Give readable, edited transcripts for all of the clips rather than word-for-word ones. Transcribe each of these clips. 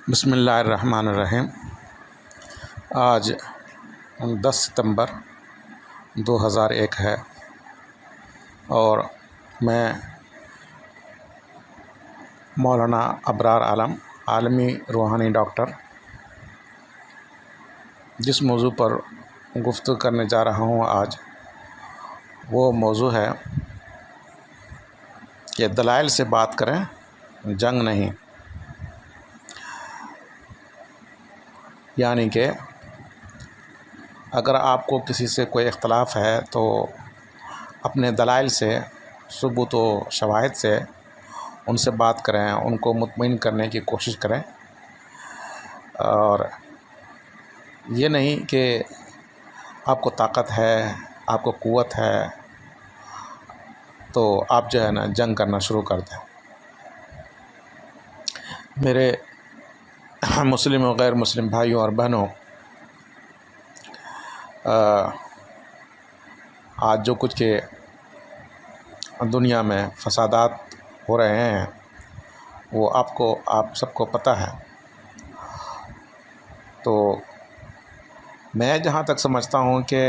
बिस्मिल्लाहिर्रहमानिर्रहीम। आज 10 सितंबर 2001 है और मैं मौलाना अबरार आलम आलमी रूहानी डॉक्टर जिस मौजू पर गुफ्तगू करने जा रहा हूँ आज, वो मौजू है कि दलाइल से बात करें, जंग नहीं। यानी कि अगर आपको किसी से कोई इख्तलाफ है तो अपने दलाइल से, सबूत व शवाहिद से उनसे बात करें, उनको मुतमईन करने की कोशिश करें। और ये नहीं कि आपको ताकत है, आपको क़ुव्वत है तो आप जो है ना जंग करना शुरू कर दें। मेरे मुस्लिम और गैर मुस्लिम भाइयों और बहनों, आज जो कुछ के दुनिया में फसादात हो रहे हैं वो आप सबको पता है। तो मैं जहाँ तक समझता हूँ कि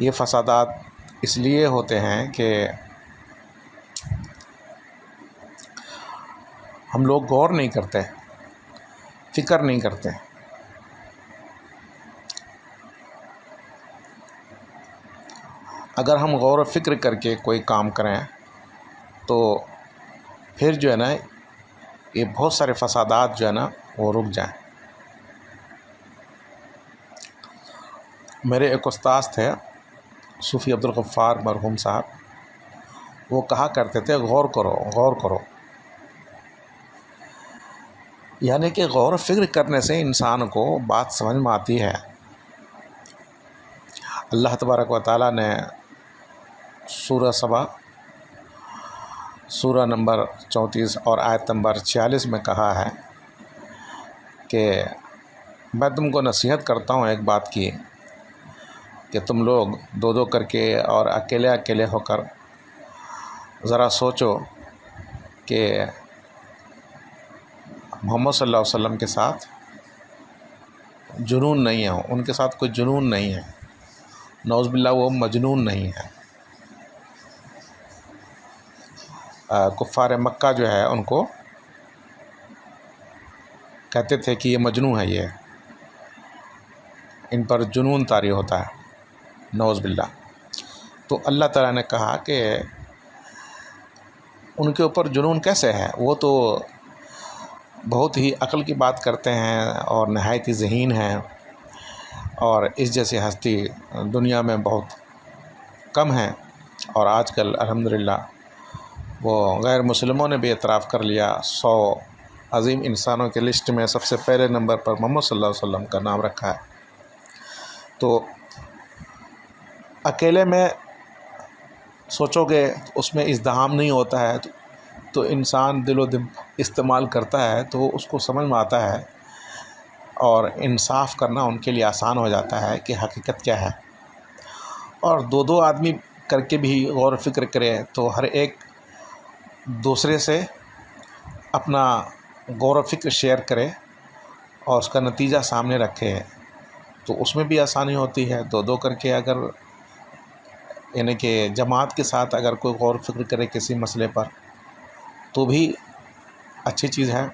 ये फसादात इसलिए होते हैं कि हम लोग गौर नहीं करते, फ़िक्र नहीं करते। अगर हम गौर व फ़िक्र करके कोई काम करें तो फिर जो है ना ये बहुत सारे फसादात जो है ना वो रुक जाएं। मेरे एक उस्ताद थे सूफ़ी अब्दुल गफ़्फ़ार मरहूम साहब, वो कहा करते थे गौर करो, गौर करो। यानी कि गौर व फ़िक्र करने से इंसान को बात समझ में आती है। अल्लाह तबारक व तआला ने सूरह सबा सूरह नंबर 34 और आयत नंबर 46 में कहा है कि मैं तुमको नसीहत करता हूँ एक बात की, कि तुम लोग दो दो करके और अकेले अकेले होकर ज़रा सोचो कि मोहम्मद सल्लल्लाहु अलैहि वसल्लम के साथ जुनून नहीं है, उनके साथ कोई जुनून नहीं है, नौज़ बिल्लाह वो मजनून नहीं है। कुफ़ार मक्का जो है उनको कहते थे कि ये मजनू है, ये इन पर जुनून तारी होता है, नौज़ बिल्लाह। तो अल्लाह ताला ने कहा कि उनके ऊपर जुनून कैसे है, वो तो बहुत ही अक्ल की बात करते हैं और नहायत ही ज़हीन हैं, और इस जैसी हस्ती दुनिया में बहुत कम है। और आजकल अल्हम्दुलिल्लाह वो गैर मुस्लिमों ने भी एतराफ़ कर लिया, 100 अज़ीम इंसानों की लिस्ट में सबसे पहले नंबर पर मोहम्मद सल्लल्लाहु अलैहि वसल्लम का नाम रखा है। तो अकेले में सोचोगे उसमें इज़्दिहाम नहीं होता है, तो इंसान दिलो दिल इस्तेमाल करता है तो उसको समझ में आता है और इंसाफ़ करना उनके लिए आसान हो जाता है कि हकीकत क्या है। और दो दो आदमी करके भी गौर व फ़िक्र करें तो हर एक दूसरे से अपना गौर व फ़िक्र शेयर करे और उसका नतीजा सामने रखे, तो उसमें भी आसानी होती है। दो दो करके अगर यानी कि जमात के साथ अगर कोई गौर व फ़िक्र करे किसी मसले पर तो भी अच्छी चीज़ है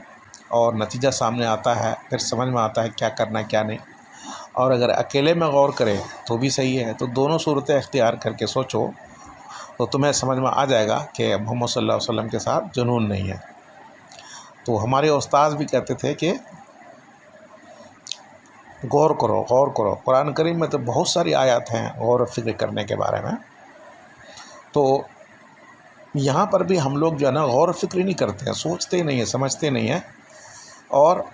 और नतीजा सामने आता है, फिर समझ में आता है क्या करना है क्या नहीं। और अगर अकेले में गौर करें तो भी सही है। तो दोनों सूरतें इख्तियार करके सोचो तो तुम्हें समझ में आ जाएगा कि मोहम्मद सल्लल्लाहु अलैहि वसल्लम के साथ जुनून नहीं है। तो हमारे उस्ताद भी कहते थे कि गौर करो, गौर करो। कुरान करीम में तो बहुत सारी आयत हैं गौर व फ़िक्र करने के बारे में। तो यहाँ पर भी हम लोग जो है ना गौर व फ़िक्र नहीं करते हैं, सोचते ही नहीं हैं, समझते नहीं हैं, और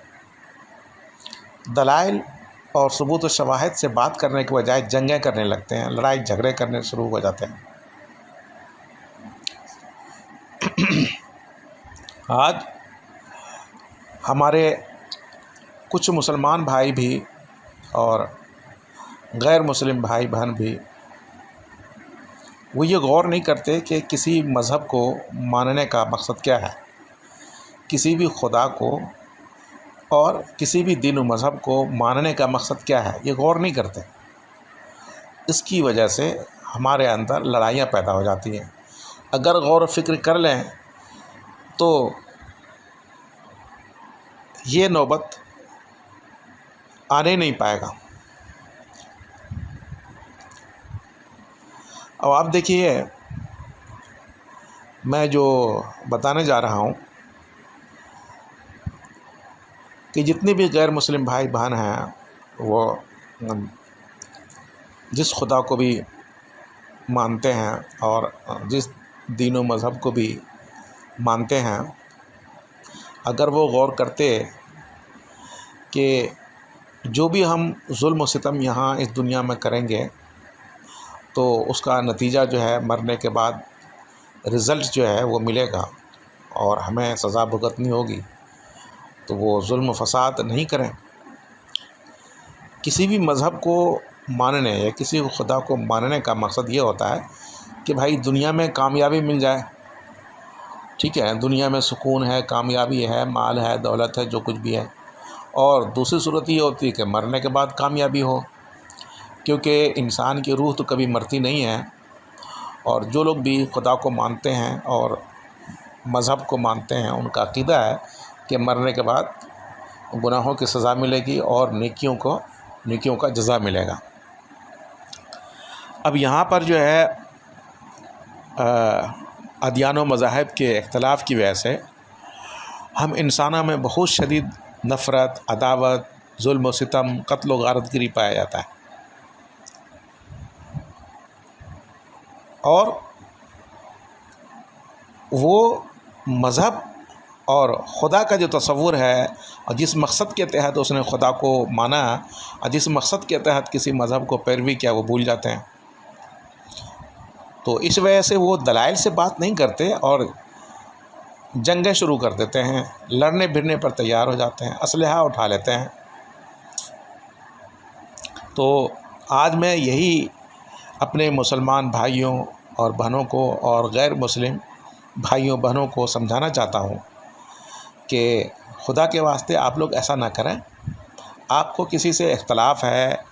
दलाइल और सबूत व शवाहिद से बात करने के बजाय जंगें करने लगते हैं, लड़ाई झगड़े करने शुरू हो जाते हैं। आज हमारे कुछ मुसलमान भाई भी और गैर मुस्लिम भाई बहन भी वो ये गौर नहीं करते कि किसी मज़हब को मानने का मकसद क्या है, किसी भी खुदा को और किसी भी दीन व मज़हब को मानने का मकसद क्या है ये गौर नहीं करते। इसकी वजह से हमारे अंदर लड़ाइयाँ पैदा हो जाती हैं। अगर गौर व फिक्र कर लें तो ये नौबत आने नहीं पाएगा। अब आप देखिए, मैं जो बताने जा रहा हूँ कि जितने भी गैर मुस्लिम भाई बहन हैं वो जिस खुदा को भी मानते हैं और जिस दीन व मज़हब को भी मानते हैं, अगर वो गौर करते कि जो भी हम जुल्म व सितम यहाँ इस दुनिया में करेंगे तो उसका नतीजा जो है मरने के बाद रिज़ल्ट जो है वो मिलेगा और हमें सज़ा भुगतनी होगी, तो वो जुल्म फ़साद नहीं करें। किसी भी मज़हब को मानने या किसी खुदा को मानने का मकसद ये होता है कि भाई दुनिया में कामयाबी मिल जाए, ठीक है, दुनिया में सुकून है, कामयाबी है, माल है, दौलत है, जो कुछ भी है। और दूसरी सूरत ये होती है कि मरने के बाद कामयाबी हो, क्योंकि इंसान की रूह तो कभी मरती नहीं है। और जो लोग भी खुदा को मानते हैं और मज़हब को मानते हैं, उनका अक़ीदा है कि मरने के बाद गुनाहों की सज़ा मिलेगी और नेकियों का जज़ा मिलेगा। अब यहाँ पर जो है अदियान व मज़ाहिब के इख्तिलाफ़ की वजह से हम इंसानों में बहुत शदीद नफ़रत, अदावत, जुल्म व सितम, क़त्ल व गारतगिरी पाया जाता है। और वो मज़हब और ख़ुदा का जो तसव्वुर है और जिस मकसद के तहत उसने खुदा को माना और जिस मकसद के तहत किसी मज़हब को पैरवी किया, वो भूल जाते हैं। तो इस वजह से वो दलाइल से बात नहीं करते और जंगें शुरू कर देते हैं, लड़ने भिड़ने पर तैयार हो जाते हैं, असलहा उठा लेते हैं। तो आज मैं यही अपने मुसलमान भाइयों और बहनों को और गैर मुस्लिम भाइयों बहनों को समझाना चाहता हूँ कि खुदा के वास्ते आप लोग ऐसा ना करें। आपको किसी से इख्तलाफ है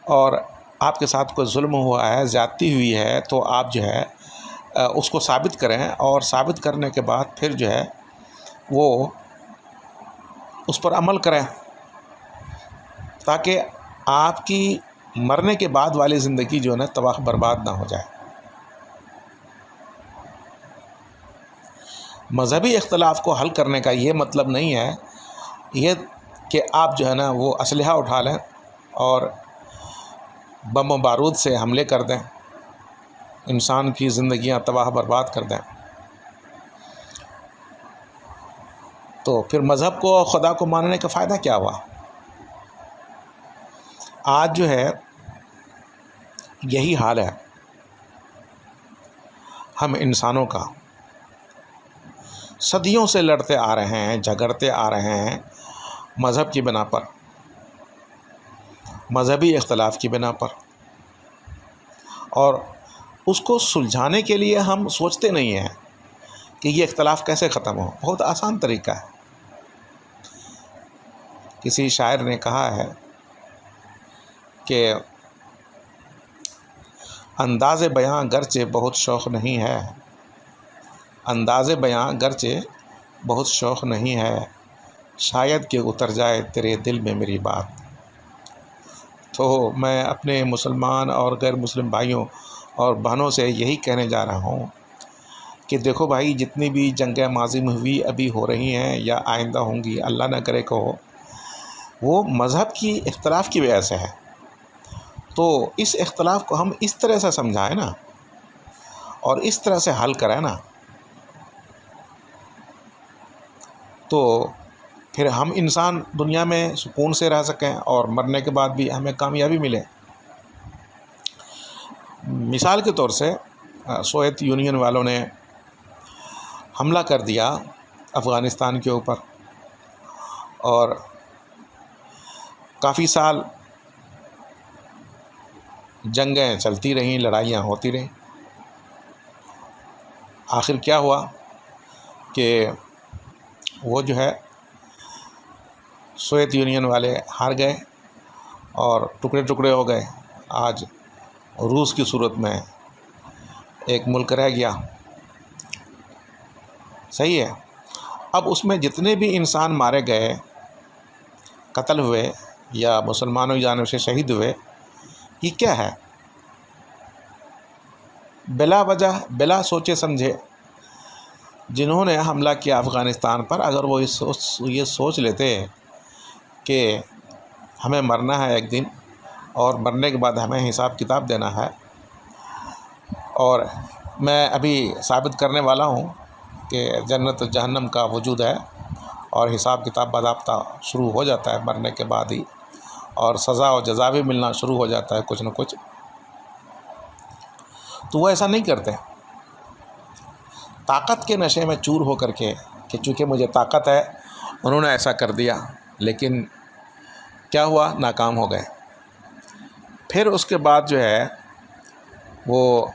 और आपके साथ कोई जुल्म हुआ है, ज़्यादती हुई है, तो आप जो है उसको साबित करें और साबित करने के बाद फिर जो है वो उस पर अमल करें, ताकि आपकी मरने के बाद वाली ज़िंदगी जो है ना तबाह बर्बाद ना हो जाए। मज़हबी इख्तिलाफ़ को हल करने का ये मतलब नहीं है ये कि आप जो है ना वो असलहा उठा लें और बम व बारूद से हमले कर दें, इंसान की ज़िंदगियां तबाह बर्बाद कर दें। तो फिर मज़हब को और ख़ुदा को मानने का फ़ायदा क्या हुआ? आज जो है यही हाल है हम इंसानों का। सदियों से लड़ते आ रहे हैं, झगड़ते आ रहे हैं मज़हब की बिना पर, मज़हबी इख्तिलाफ़ की बिना पर, और उसको सुलझाने के लिए हम सोचते नहीं हैं कि ये इख्तिलाफ़ कैसे ख़त्म हो। बहुत आसान तरीका है। किसी शायर ने कहा है कि अंदाज़े बयां गर्चे बहुत शौक़ नहीं है, अंदाज़े बयां गर्चे बहुत शौक़ नहीं है, शायद कि उतर जाए तेरे दिल में मेरी बात। तो मैं अपने मुसलमान और गैर मुस्लिम भाइयों और बहनों से यही कहने जा रहा हूँ कि देखो भाई, जितनी भी जंगें माज़ी में हुई, अभी हो रही हैं या आइंदा होंगी, अल्लाह ना करे को, वो मज़हब की इख्तिलाफ़ की वजह से है। तो इस इख्तिलाफ़ को हम इस तरह से समझाएं ना और इस तरह से हल करें ना, तो फिर हम इंसान दुनिया में सुकून से रह सकें और मरने के बाद भी हमें कामयाबी मिले। मिसाल के तौर से सोवियत यूनियन वालों ने हमला कर दिया अफ़गानिस्तान के ऊपर और काफ़ी साल जंगें चलती रहीं, लड़ाइयाँ होती रहीं। आखिर क्या हुआ कि वो जो है सोवियत यूनियन वाले हार गए और टुकड़े टुकड़े हो गए। आज रूस की सूरत में एक मुल्क रह गया। सही है। अब उसमें जितने भी इंसान मारे गए, कत्ल हुए या मुसलमानों की जानिब से शहीद हुए, ये क्या है? बिला वजह, बिला सोचे समझे जिन्होंने हमला किया अफ़गानिस्तान पर, अगर वो ये सोच लेते कि हमें मरना है एक दिन और मरने के बाद हमें हिसाब किताब देना है, और मैं अभी साबित करने वाला हूँ कि जन्नत जहन्नम का वजूद है और हिसाब किताब बाज़ाब्ता शुरू हो जाता है मरने के बाद ही, और सज़ा और जज़ा भी मिलना शुरू हो जाता है कुछ न कुछ, तो वो ऐसा नहीं करते। ताकत के नशे में चूर हो करके कि चूँकि मुझे ताकत है, उन्होंने ऐसा कर दिया, लेकिन क्या हुआ? नाकाम हो गए। फिर उसके बाद जो है वो,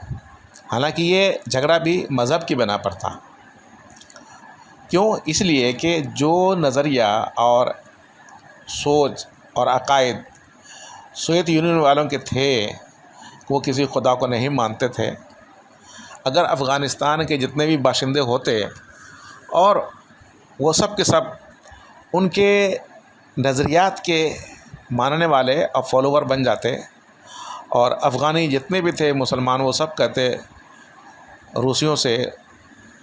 हालांकि ये झगड़ा भी मज़हब की बिना पर था। क्यों? इसलिए कि जो नज़रिया और सोच और अकायद सोवियत यूनियन वालों के थे, वो किसी खुदा को नहीं मानते थे। अगर अफ़गानिस्तान के जितने भी बाशिंदे होते और वो सब के सब उनके नज़रियात के मानने वाले और फॉलोवर बन जाते, और अफ़गानी जितने भी थे मुसलमान, वो सब कहते रूसियों से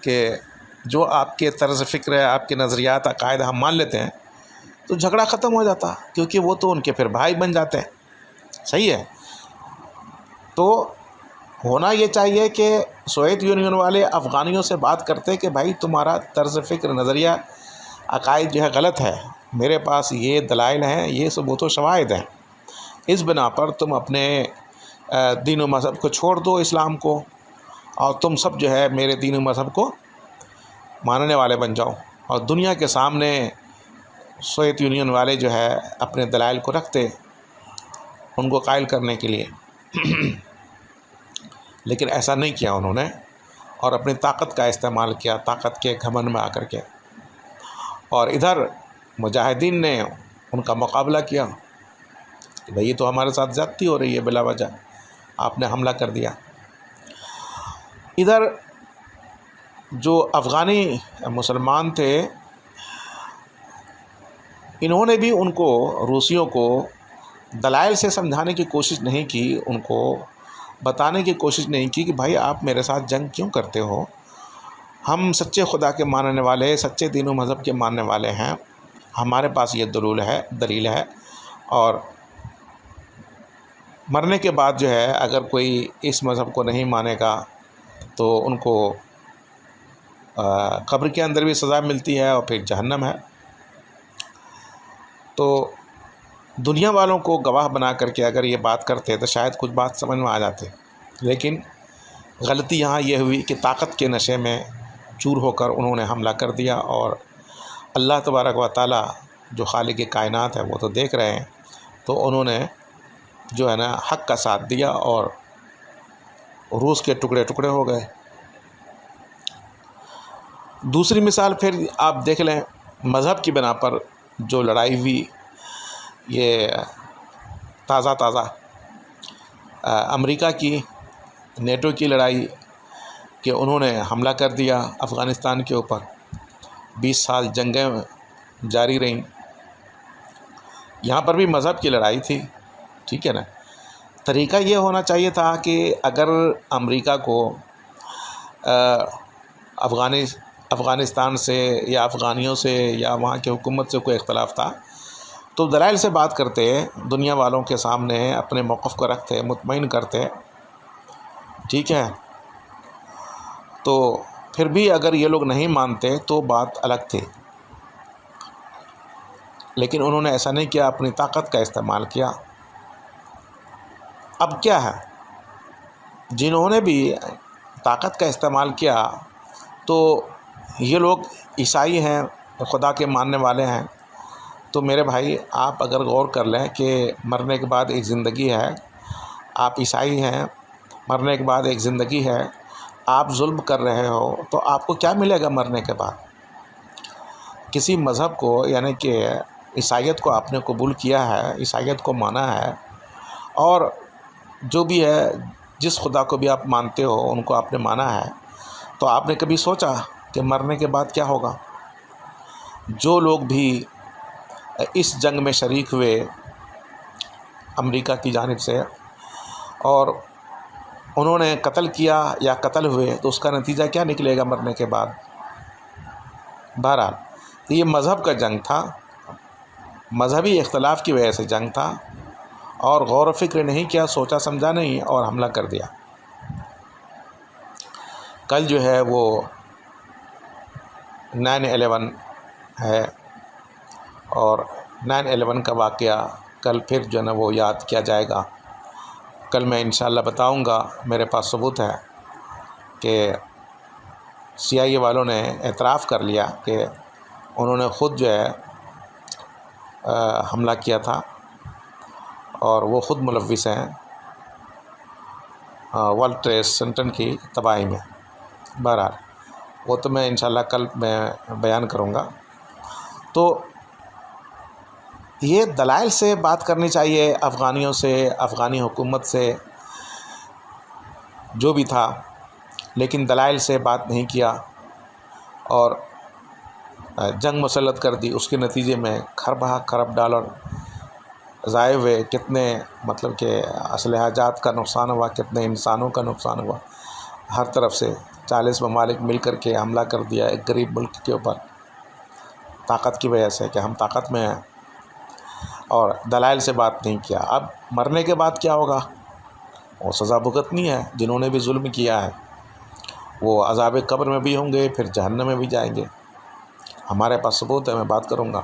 कि जो आपके तर्ज़ फ़िक्र है, आपके नज़रियात अकायद हम मान लेते हैं, तो झगड़ा ख़त्म हो जाता, क्योंकि वो तो उनके फिर भाई बन जाते हैं। सही है। तो होना ये चाहिए कि सोवियत यूनियन वाले अफ़गानियों से बात करते कि भाई तुम्हारा तर्ज़ फ़िक्र, नज़रिया, अकायद जो है गलत है, मेरे पास ये दलाइल हैं, ये सबूत व शवाहिद हैं, इस बिना पर तुम अपने दीन व मज़हब को छोड़ दो, इस्लाम को, और तुम सब जो है मेरे दीन व मज़हब को मानने वाले बन जाओ। और दुनिया के सामने सोवियत यूनियन वाले जो है अपने दलाइल को रखते उनको कायल करने के लिए लेकिन ऐसा नहीं किया उन्होंने, और अपनी ताकत का इस्तेमाल किया, ताकत के घमंड में आकर के, और इधर मुजाहिदीन ने उनका मुकाबला किया कि भाई ये तो हमारे साथ ज़्यादती हो रही है, बिला वजह आपने हमला कर दिया। इधर जो अफ़गानी मुसलमान थे, इन्होंने भी उनको, रूसियों को दलाइल से समझाने की कोशिश नहीं की, उनको बताने की कोशिश नहीं की कि भाई आप मेरे साथ जंग क्यों करते हो, हम सच्चे खुदा के मानने वाले, सच्चे दीन व मज़हब के मानने वाले हैं, हमारे पास ये दलील है, और मरने के बाद जो है अगर कोई इस मज़हब को नहीं मानेगा तो उनको कब्र के अंदर भी सज़ा मिलती है और फिर जहन्नम है। तो दुनिया वालों को गवाह बना करके अगर ये बात करते तो शायद कुछ बात समझ में आ जाते, लेकिन गलती यहाँ ये हुई कि ताकत के नशे में चूर होकर उन्होंने हमला कर दिया, और अल्लाह तबारक व तआला जो खालिक कायनात है वो तो देख रहे हैं, तो उन्होंने जो है ना हक़ का साथ दिया और रूस के टुकड़े टुकड़े हो गए। दूसरी मिसाल फिर आप देख लें, मज़हब की बिना पर जो लड़ाई हुई, ये ताज़ा अमेरिका की नेटो की लड़ाई कि उन्होंने हमला कर दिया अफ़गानिस्तान के ऊपर, 20 साल जंगें जारी रहीं। यहाँ पर भी मज़हब की लड़ाई थी, ठीक है ना। तरीक़ा ये होना चाहिए था कि अगर अमेरिका को अफ़गानिस्तान से या अफ़गानियों से या वहाँ की हुकूमत से कोई इख्तलाफ था तो दलाइल से बात करते, दुनिया वालों के सामने अपने मौक़िफ़ को रखते, मुतमईन करते, ठीक है। तो फिर भी अगर ये लोग नहीं मानते तो बात अलग थी, लेकिन उन्होंने ऐसा नहीं किया, अपनी ताकत का इस्तेमाल किया। अब क्या है, जिन्होंने भी ताकत का इस्तेमाल किया तो ये लोग ईसाई हैं, खुदा के मानने वाले हैं। तो मेरे भाई आप अगर गौर कर लें कि मरने के बाद एक ज़िंदगी है, आप ईसाई हैं, मरने के बाद एक ज़िंदगी है, आप जुल्म कर रहे हो तो आपको क्या मिलेगा मरने के बाद? किसी मज़हब को, यानी कि ईसाइयत को आपने कबूल किया है, ईसाइयत को माना है, और जो भी है, जिस खुदा को भी आप मानते हो उनको आपने माना है, तो आपने कभी सोचा कि मरने के बाद क्या होगा? जो लोग भी इस जंग में शरीक हुए अमेरिका की जानिब से और उन्होंने कत्ल किया या कत्ल हुए, तो उसका नतीजा क्या निकलेगा मरने के बाद? बहरहाल ये मज़हब का जंग था, मज़हबी इख्तलाफ की वजह से जंग था, और गौर व फिक्र नहीं किया, सोचा समझा नहीं और हमला कर दिया। कल जो है वो 9/11 है, और 9/11 का वाक़या कल फिर जो है ना वो याद किया जाएगा। कल मैं इंशाअल्लाह बताऊंगा, मेरे पास सबूत है कि CIA वालों ने एतराफ़ कर लिया कि उन्होंने ख़ुद जो है हमला किया था, और वो ख़ुद मुलव्विस हैं वर्ल्ड ट्रेड सेंटर की तबाही में। बहरहाल वो तो मैं इंशाअल्लाह कल मैं बयान करूँगा। तो ये दलाइल से बात करनी चाहिए, अफ़गानियों से, अफ़गानी हुकूमत से, जो भी था, लेकिन दलाइल से बात नहीं किया और जंग मुसल्लत कर दी। उसके नतीजे में खरब डॉलर ज़ाय हुए, कितने मतलब कि असलहा जात का नुकसान हुआ, कितने इंसानों का नुकसान हुआ। हर तरफ से 40 ममालिक मिल कर के हमला कर दिया एक गरीब मुल्क के ऊपर, ताकत की वजह से कि हम ताकत में हैं, और दलाइल से बात नहीं किया। अब मरने के बाद क्या होगा? वो सज़ा भुगतनी है। जिन्होंने भी जुल्म किया है वो अज़ाब कब्र में भी होंगे, फिर जहन्नम में भी जाएंगे। हमारे पास सबूत है, मैं बात करूँगा।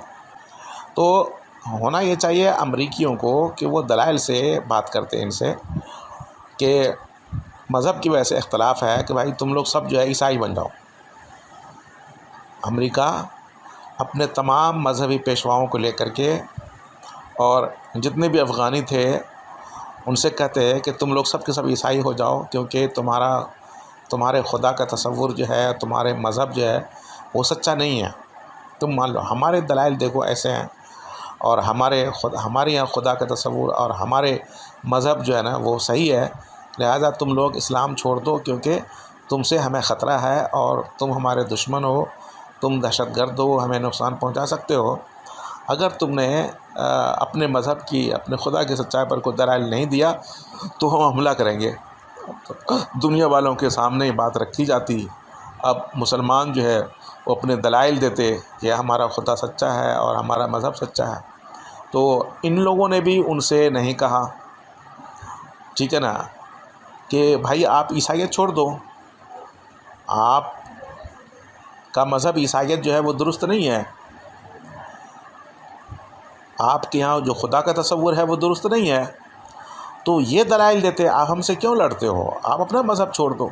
तो होना ये चाहिए अमरीकियों को कि वो दलाइल से बात करते हैं इनसे कि मज़हब की वजह से इख्तलाफ है कि भाई तुम लोग सब जो है ईसाई बन जाओ। अमेरिका अपने तमाम मजहबी पेशवाओं को लेकर के और जितने भी अफ़गानी थे उनसे कहते हैं कि तुम लोग सब के सब ईसाई हो जाओ, क्योंकि तुम्हारे खुदा का तसव्वुर जो है, तुम्हारे मज़हब जो है वो सच्चा नहीं है। तुम मान लो, हमारे दलाइल देखो ऐसे हैं, और हमारे यहाँ खुदा का तसव्वुर और हमारे मज़हब जो है ना वो सही है, लिहाजा तुम लोग इस्लाम छोड़ दो, क्योंकि तुमसे हमें ख़तरा है और तुम हमारे दुश्मन हो, तुम दहशतगर्द हो, हमें नुकसान पहुंचा सकते हो। अगर तुमने अपने मज़हब की, अपने खुदा की सच्चाई पर कोई दलाइल नहीं दिया तो हम हमला करेंगे। दुनिया वालों के सामने बात रखी जाती। अब मुसलमान जो है वो अपने दलाइल देते कि हमारा खुदा सच्चा है और हमारा मज़हब सच्चा है। तो इन लोगों ने भी उनसे नहीं कहा, ठीक है ना, कि भाई आप ईसाइयत छोड़ दो, आप का मज़हब ईसाइयत जो है वो दुरुस्त नहीं है, आपके यहाँ जो खुदा का तसव्वुर है वो दुरुस्त नहीं है। तो ये दलाइल देते, आप हमसे क्यों लड़ते हो? आप अपना मज़हब छोड़ दो।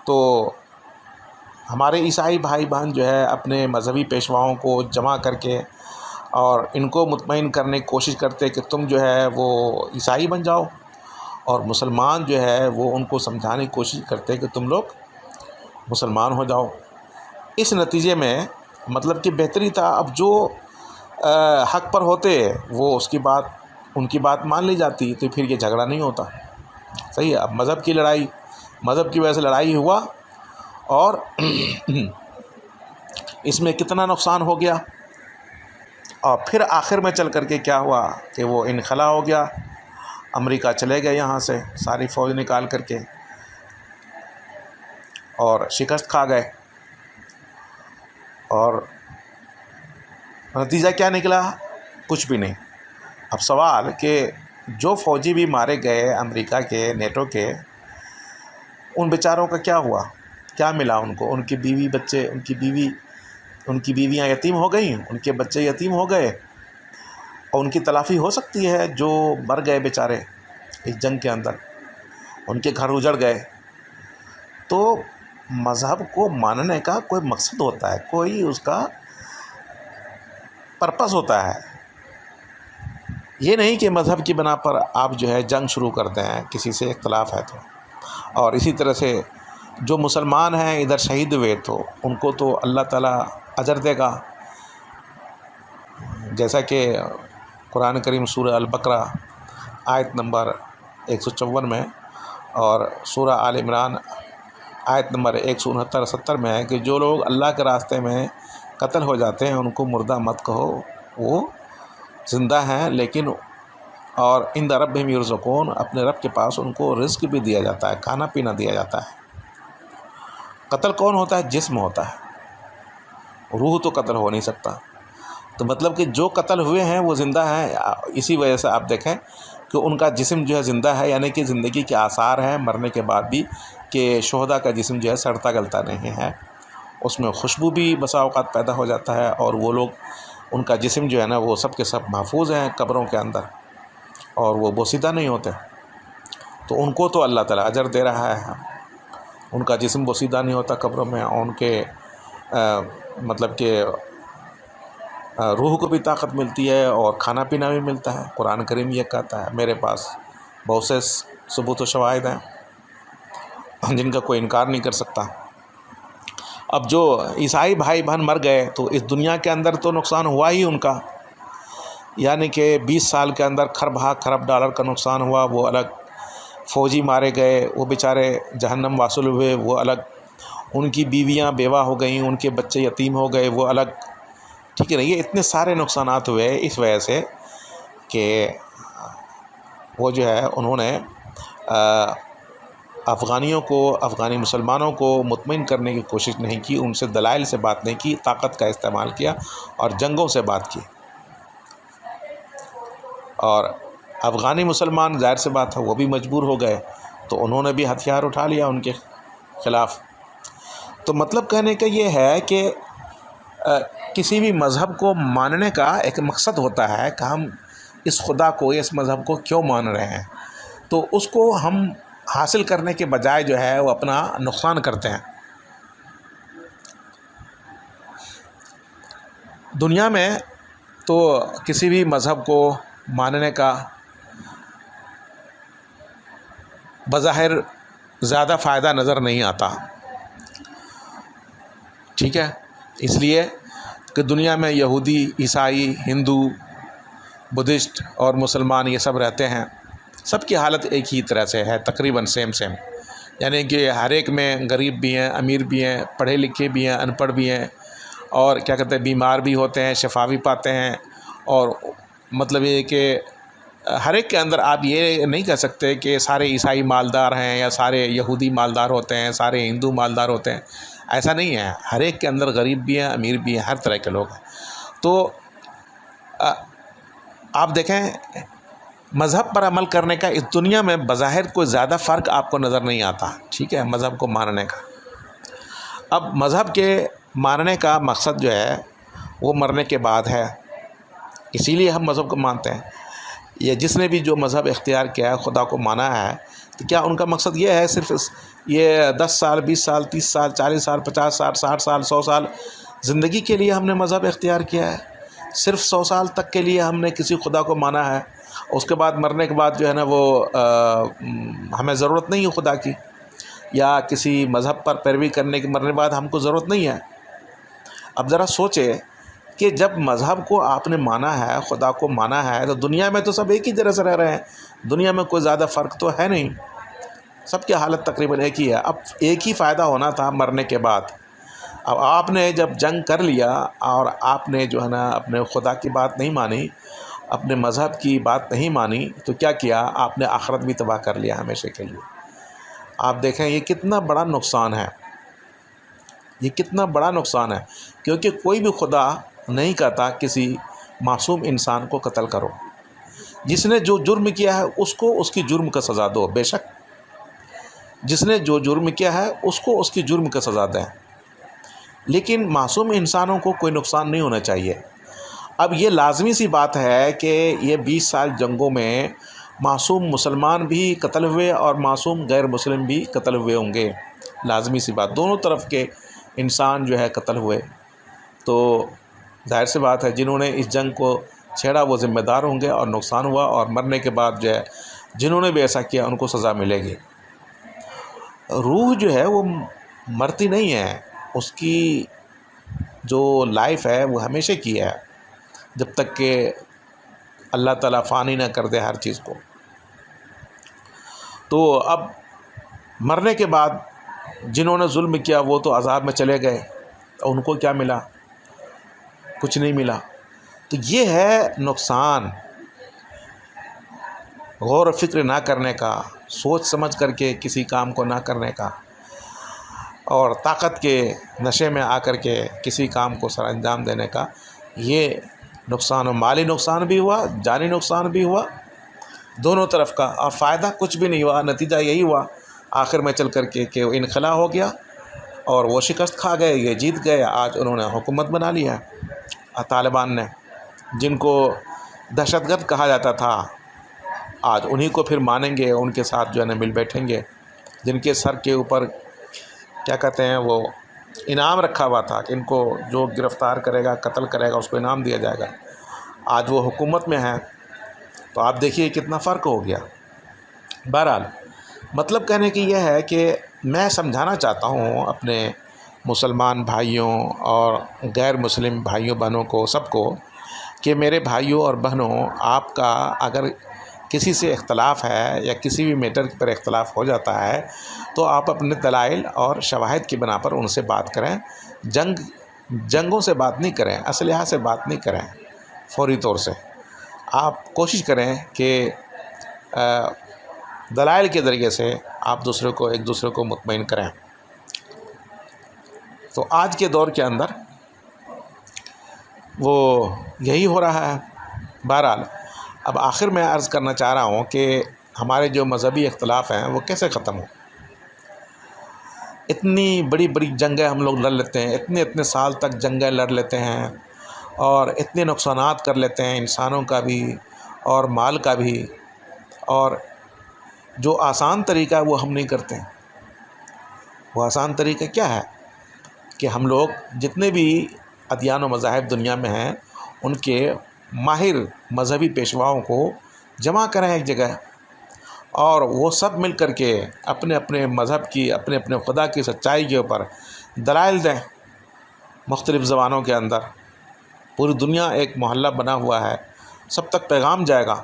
तो हमारे ईसाई भाई बहन जो है अपने मज़हबी पेशवाओं को जमा करके और इनको मुतमईन करने की कोशिश करते कि तुम जो है वो ईसाई बन जाओ, और मुसलमान जो है वो उनको समझाने की कोशिश करते कि तुम लोग मुसलमान हो जाओ। इस नतीजे में मतलब कि बेहतरी था, अब जो हक़ पर होते वो उनकी बात मान ली जाती, तो फिर ये झगड़ा नहीं होता। सही है। अब मज़हब की वजह से लड़ाई हुआ, और इसमें कितना नुकसान हो गया, और फिर आखिर में चल कर के क्या हुआ कि वो इनखला हो गया, अमेरिका चले गए यहाँ से सारी फ़ौज निकाल करके, और शिकस्त खा गए। और नतीजा क्या निकला? कुछ भी नहीं। अब सवाल कि जो फ़ौजी भी मारे गए अमेरिका के, नेटो के, उन बेचारों का क्या हुआ? क्या मिला उनको? उनके बीवी बच्चे, उनकी बीवियाँ यतीम हो गई, उनके बच्चे यतीम हो गए, और उनकी तलाफ़ी हो सकती है जो मर गए बेचारे इस जंग के अंदर, उनके घर उजड़ गए। तो मज़हब को मानने का कोई मकसद होता है, कोई उसका पर्पस होता है। ये नहीं कि मज़हब की बना पर आप जो है जंग शुरू करते हैं, किसी से इख्तलाफ है तो। और इसी तरह से जो मुसलमान हैं इधर शहीद हुए तो उनको तो अल्लाह ताला अजर देगा, जैसा कि कुरान करीम सूरह अल-बकरा आयत नंबर 154 में और सूरह आल इमरान आयत नंबर 169-70 में है कि जो लोग अल्लाह के रास्ते में कत्ल हो जाते हैं उनको मुर्दा मत कहो, वो ज़िंदा हैं, लेकिन और इंद रब्बिहिम युरज़क़ून, अपने रब के पास उनको रिज़्क़ भी दिया जाता है, खाना पीना दिया जाता है। कत्ल कौन होता है? जिस्म होता है, रूह तो कत्ल हो नहीं सकता। तो मतलब कि जो कत्ल हुए हैं वो ज़िंदा हैं। इसी वजह से आप देखें कि उनका जिस्म जो है ज़िंदा है, यानी कि ज़िंदगी के आसार हैं मरने के बाद भी, कि शोहदा का जिस्म जो है सड़ता गलता नहीं है, उसमें खुशबू भी बसा औक़ात पैदा हो जाता है, और वो लोग, उनका जिस्म जो है ना वो सब के सब महफूज हैं कब्रों के अंदर, और वो बोसीदा नहीं होते। तो उनको तो अल्लाह ताला अजर दे रहा है, उनका जिस्म बोसीदा नहीं होता कब्रों में, और उनके मतलब कि रूह को भी ताकत मिलती है और खाना पीना भी मिलता है। कुरान करीम ये कहता है, मेरे पास बहुत से सबूत व शवाहिद हैं जिनका कोई इनकार नहीं कर सकता। अब जो ईसाई भाई बहन मर गए तो इस दुनिया के अंदर तो नुकसान हुआ ही उनका, यानी कि 20 साल के अंदर खरब डॉलर का नुकसान हुआ, वो अलग। फ़ौजी मारे गए, वो बेचारे जहन्नम वासूल हुए, वो अलग। उनकी बीवियां बेवा हो गई, उनके बच्चे यतीम हो गए, वो अलग। ठीक है ना, ये इतने सारे नुकसानात हुए इस वजह से कि वो जो है उन्होंने अफ़गानी मुसलमानों को मुतमईन करने की कोशिश नहीं की, उनसे दलाइल से बात नहीं की, ताकत का इस्तेमाल किया और जंगों से बात की। और अफ़गानी मुसलमान ज़ाहिर सी बात है वो भी मजबूर हो गए, तो उन्होंने भी हथियार उठा लिया उनके ख़िलाफ़। तो मतलब कहने का ये है कि किसी भी मज़हब को मानने का एक मकसद होता है कि हम इस खुदा को, इस मज़हब को क्यों मान रहे हैं, तो उसको हम हासिल करने के बजाय जो है वो अपना नुकसान करते हैं। दुनिया में तो किसी भी मज़हब को मानने का बज़ाहिर ज़्यादा फ़ायदा नज़र नहीं आता। ठीक है, इसलिए कि दुनिया में यहूदी, ईसाई, हिंदू, बुद्धिस्ट और मुसलमान ये सब रहते हैं, सबकी हालत एक ही तरह से है, तकरीबन सेम, यानी कि हर एक में गरीब भी हैं, अमीर भी हैं, पढ़े लिखे भी हैं, अनपढ़ भी हैं, और क्या कहते हैं, बीमार भी होते हैं, शिफा भी पाते हैं। और मतलब ये कि हर एक के अंदर आप ये नहीं कह सकते कि सारे ईसाई मालदार हैं या सारे यहूदी मालदार होते हैं, सारे हिंदू मालदार होते हैं, ऐसा नहीं है। हर एक के अंदर गरीब भी हैं, अमीर भी हैं, हर तरह के लोग हैं। तो आप देखें, मज़हब पर अमल करने का इस दुनिया में बज़ाहिर कोई ज़्यादा फ़र्क आपको नज़र नहीं आता। ठीक है, मज़हब को मानने का। अब मज़हब के मानने का मकसद जो है वो मरने के बाद है, इसीलिए हम मज़हब को मानते हैं। ये जिसने भी जो मज़हब इख्तियार किया है, खुदा को माना है, तो क्या उनका मकसद ये है सिर्फ ये 10 साल, 20 साल, 30 साल, 40 साल, 50 साल, 60 साल, 100 साल ज़िंदगी के लिए हमने मज़हब इख्तियार किया है? सिर्फ 100 साल तक के लिए हमने किसी खुदा को माना है, उसके बाद मरने के बाद जो है ना वो हमें ज़रूरत नहीं है खुदा की, या किसी मज़हब पर पैरवी करने के मरने के बाद हमको ज़रूरत नहीं है। अब ज़रा सोचें कि जब मज़हब को आपने माना है, खुदा को माना है, तो दुनिया में तो सब एक ही तरह से रह रहे हैं, दुनिया में कोई ज़्यादा फ़र्क तो है नहीं, सबकी हालत तकरीबन एक ही है। अब एक ही फ़ायदा होना था मरने के बाद। अब आपने जब जंग कर लिया और आपने जो है ना अपने खुदा की बात नहीं मानी, अपने मज़हब की बात नहीं मानी, तो क्या किया आपने? आखिरत भी तबाह कर लिया हमेशा के लिए। आप देखें ये कितना बड़ा नुकसान है, ये कितना बड़ा नुकसान है, क्योंकि कोई भी खुदा नहीं कहता किसी मासूम इंसान को कत्ल करो। जिसने जो जुर्म किया है उसको उसकी जुर्म का सज़ा दो, बेशक जिसने जो जुर्म किया है उसको उसकी जुर्म का सज़ा दें, लेकिन मासूम इंसानों को कोई नुकसान नहीं होना चाहिए। अब ये लाजमी सी बात है कि ये 20 साल जंगों में मासूम मुसलमान भी कत्ल हुए और मासूम गैर मुस्लिम भी कत्ल हुए होंगे, लाजमी सी बात, दोनों तरफ के इंसान जो है कत्ल हुए। तो जाहिर सी बात है जिन्होंने इस जंग को छेड़ा वो ज़िम्मेदार होंगे और नुकसान हुआ, और मरने के बाद जो है जिन्होंने भी ऐसा किया उनको सज़ा मिलेगी। रूह जो है वो मरती नहीं है, उसकी जो लाइफ है वो हमेशा की है, जब तक कि अल्लाह ताला फ़ानी ना कर दे हर चीज़ को। तो अब मरने के बाद जिन्होंने जुल्म किया वो तो अज़ाब में चले गए, उनको क्या मिला? कुछ नहीं मिला। तो ये है नुकसान गौर व फिक्र ना करने का, सोच समझ करके किसी काम को ना करने का, और ताकत के नशे में आकर के किसी काम को सर अंजाम देने का। ये नुकसान, माली नुकसान भी हुआ, जानी नुकसान भी हुआ, दोनों तरफ का, और फ़ायदा कुछ भी नहीं हुआ। नतीजा यही हुआ आखिर में चल कर के कि इनखला हो गया और वो शिकस्त खा गए, ये जीत गए। आज उन्होंने हुकूमत बना लिया तालिबान ने, जिनको दहशतगर्द कहा जाता था, आज उन्हीं को फिर मानेंगे, उनके साथ जो है ना मिल बैठेंगे, जिनके सर के ऊपर क्या कहते हैं वो इनाम रखा हुआ था कि इनको जो गिरफ़्तार करेगा, कत्ल करेगा, उसको इनाम दिया जाएगा। आज वो हुकूमत में है, तो आप देखिए कितना फ़र्क हो गया। बहरहाल मतलब कहने की यह है कि मैं समझाना चाहता हूँ अपने मुसलमान भाइयों और गैर मुस्लिम भाइयों बहनों को, सबको, कि मेरे भाइयों और बहनों, आपका अगर किसी से इख्तलाफ है या किसी भी मैटर पर इख्तलाफ हो जाता है तो आप अपने दलाइल और शवाहिद की बना पर उनसे बात करें। जंगों से बात नहीं करें, असलहा से बात नहीं करें। फौरी तौर से आप कोशिश करें कि दलाइल के ज़रिए से आप एक दूसरे को मुतमईन करें। तो आज के दौर के अंदर वो यही हो रहा है। बहरहाल अब आखिर में अर्ज़ करना चाह रहा हूँ कि हमारे जो मज़हबी इख्तलाफ हैं वो कैसे ख़त्म हो। इतनी बड़ी बड़ी जंगें हम लोग लड़ लेते हैं, इतने साल तक जंगें लड़ लेते हैं और इतने नुकसानात कर लेते हैं, इंसानों का भी और माल का भी, और जो आसान तरीका है वो हम नहीं करते। वो आसान तरीका क्या है कि हम लोग जितने भी अदियान व मज़ाहिब दुनिया में हैं उनके माहिर मज़हबी पेशवाओं को जमा करें एक जगह, और वो सब मिल कर के अपने अपने मज़हब की, अपने अपने खुदा की सच्चाई के ऊपर दलाइल दें। मुख्तलिफ़ ज़बानों के अंदर पूरी दुनिया एक मोहल्ला बना हुआ है, सब तक पैगाम जाएगा।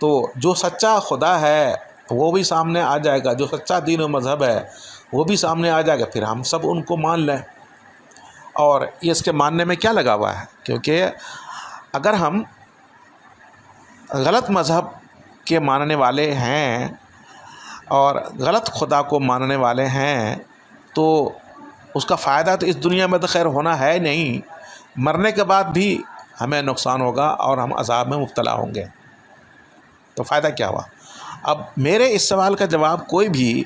तो जो सच्चा खुदा है वो भी सामने आ जाएगा, जो सच्चा दीन व मज़हब है वो भी सामने आ जाएगा, फिर हम सब उनको मान लें। और ये इसके मानने में क्या लगा हुआ है, क्योंकि अगर हम गलत मज़हब के मानने वाले हैं और गलत खुदा को मानने वाले हैं तो उसका फ़ायदा तो इस दुनिया में तो खैर होना है नहीं, मरने के बाद भी हमें नुकसान होगा और हम अज़ाब में मुब्तला होंगे। तो फ़ायदा क्या हुआ? अब मेरे इस सवाल का जवाब कोई भी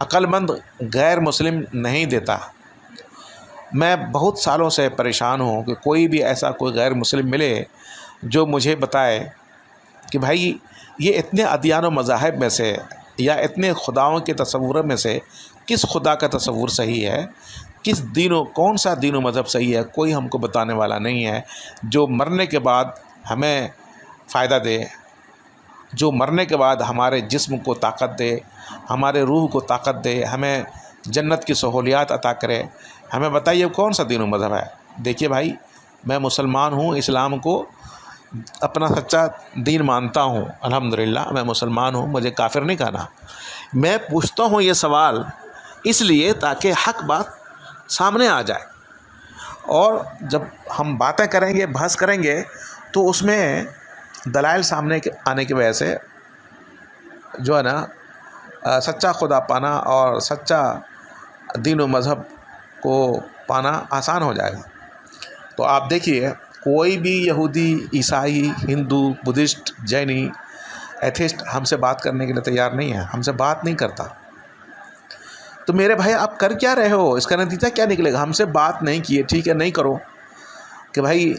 अक्लमंद गैर मुस्लिम नहीं देता। मैं बहुत सालों से परेशान हूँ कि कोई भी ऐसा कोई गैर मुस्लिम मिले जो मुझे बताए कि भाई ये इतने अदियान व मज़ाहिब में से या इतने खुदाओं के तसव्वुर में से किस खुदा का तसव्वुर सही है, कौन सा दीन व मज़हब सही है, कोई हमको बताने वाला नहीं है। जो मरने के बाद हमें फ़ायदा दे, जो मरने के बाद हमारे जिस्म को ताकत दे, हमारे रूह को ताकत दे, हमें जन्नत की सहूलियात अता करे, हमें बताइए कौन सा दीन व मज़हब है। देखिए भाई, मैं मुसलमान हूँ, इस्लाम को अपना सच्चा दीन मानता हूँ, अल्हम्दुलिल्लाह मैं मुसलमान हूँ, मुझे काफिर नहीं कहना। मैं पूछता हूँ ये सवाल इसलिए ताकि हक बात सामने आ जाए, और जब हम बातें करेंगे, बहस करेंगे, तो उसमें दलाइल सामने आने की वजह से जो है ना सच्चा खुदा पाना और सच्चा दीन व मज़हब को पाना आसान हो जाएगा। तो आप देखिए, कोई भी यहूदी, ईसाई, हिंदू, बुद्धिस्ट, जैनी, एथिस्ट हमसे बात करने के लिए तैयार नहीं है, हमसे बात नहीं करता। तो मेरे भाई आप कर क्या रहे हो, इसका नतीजा क्या निकलेगा? हमसे बात नहीं किए, ठीक है, नहीं करो, कि भाई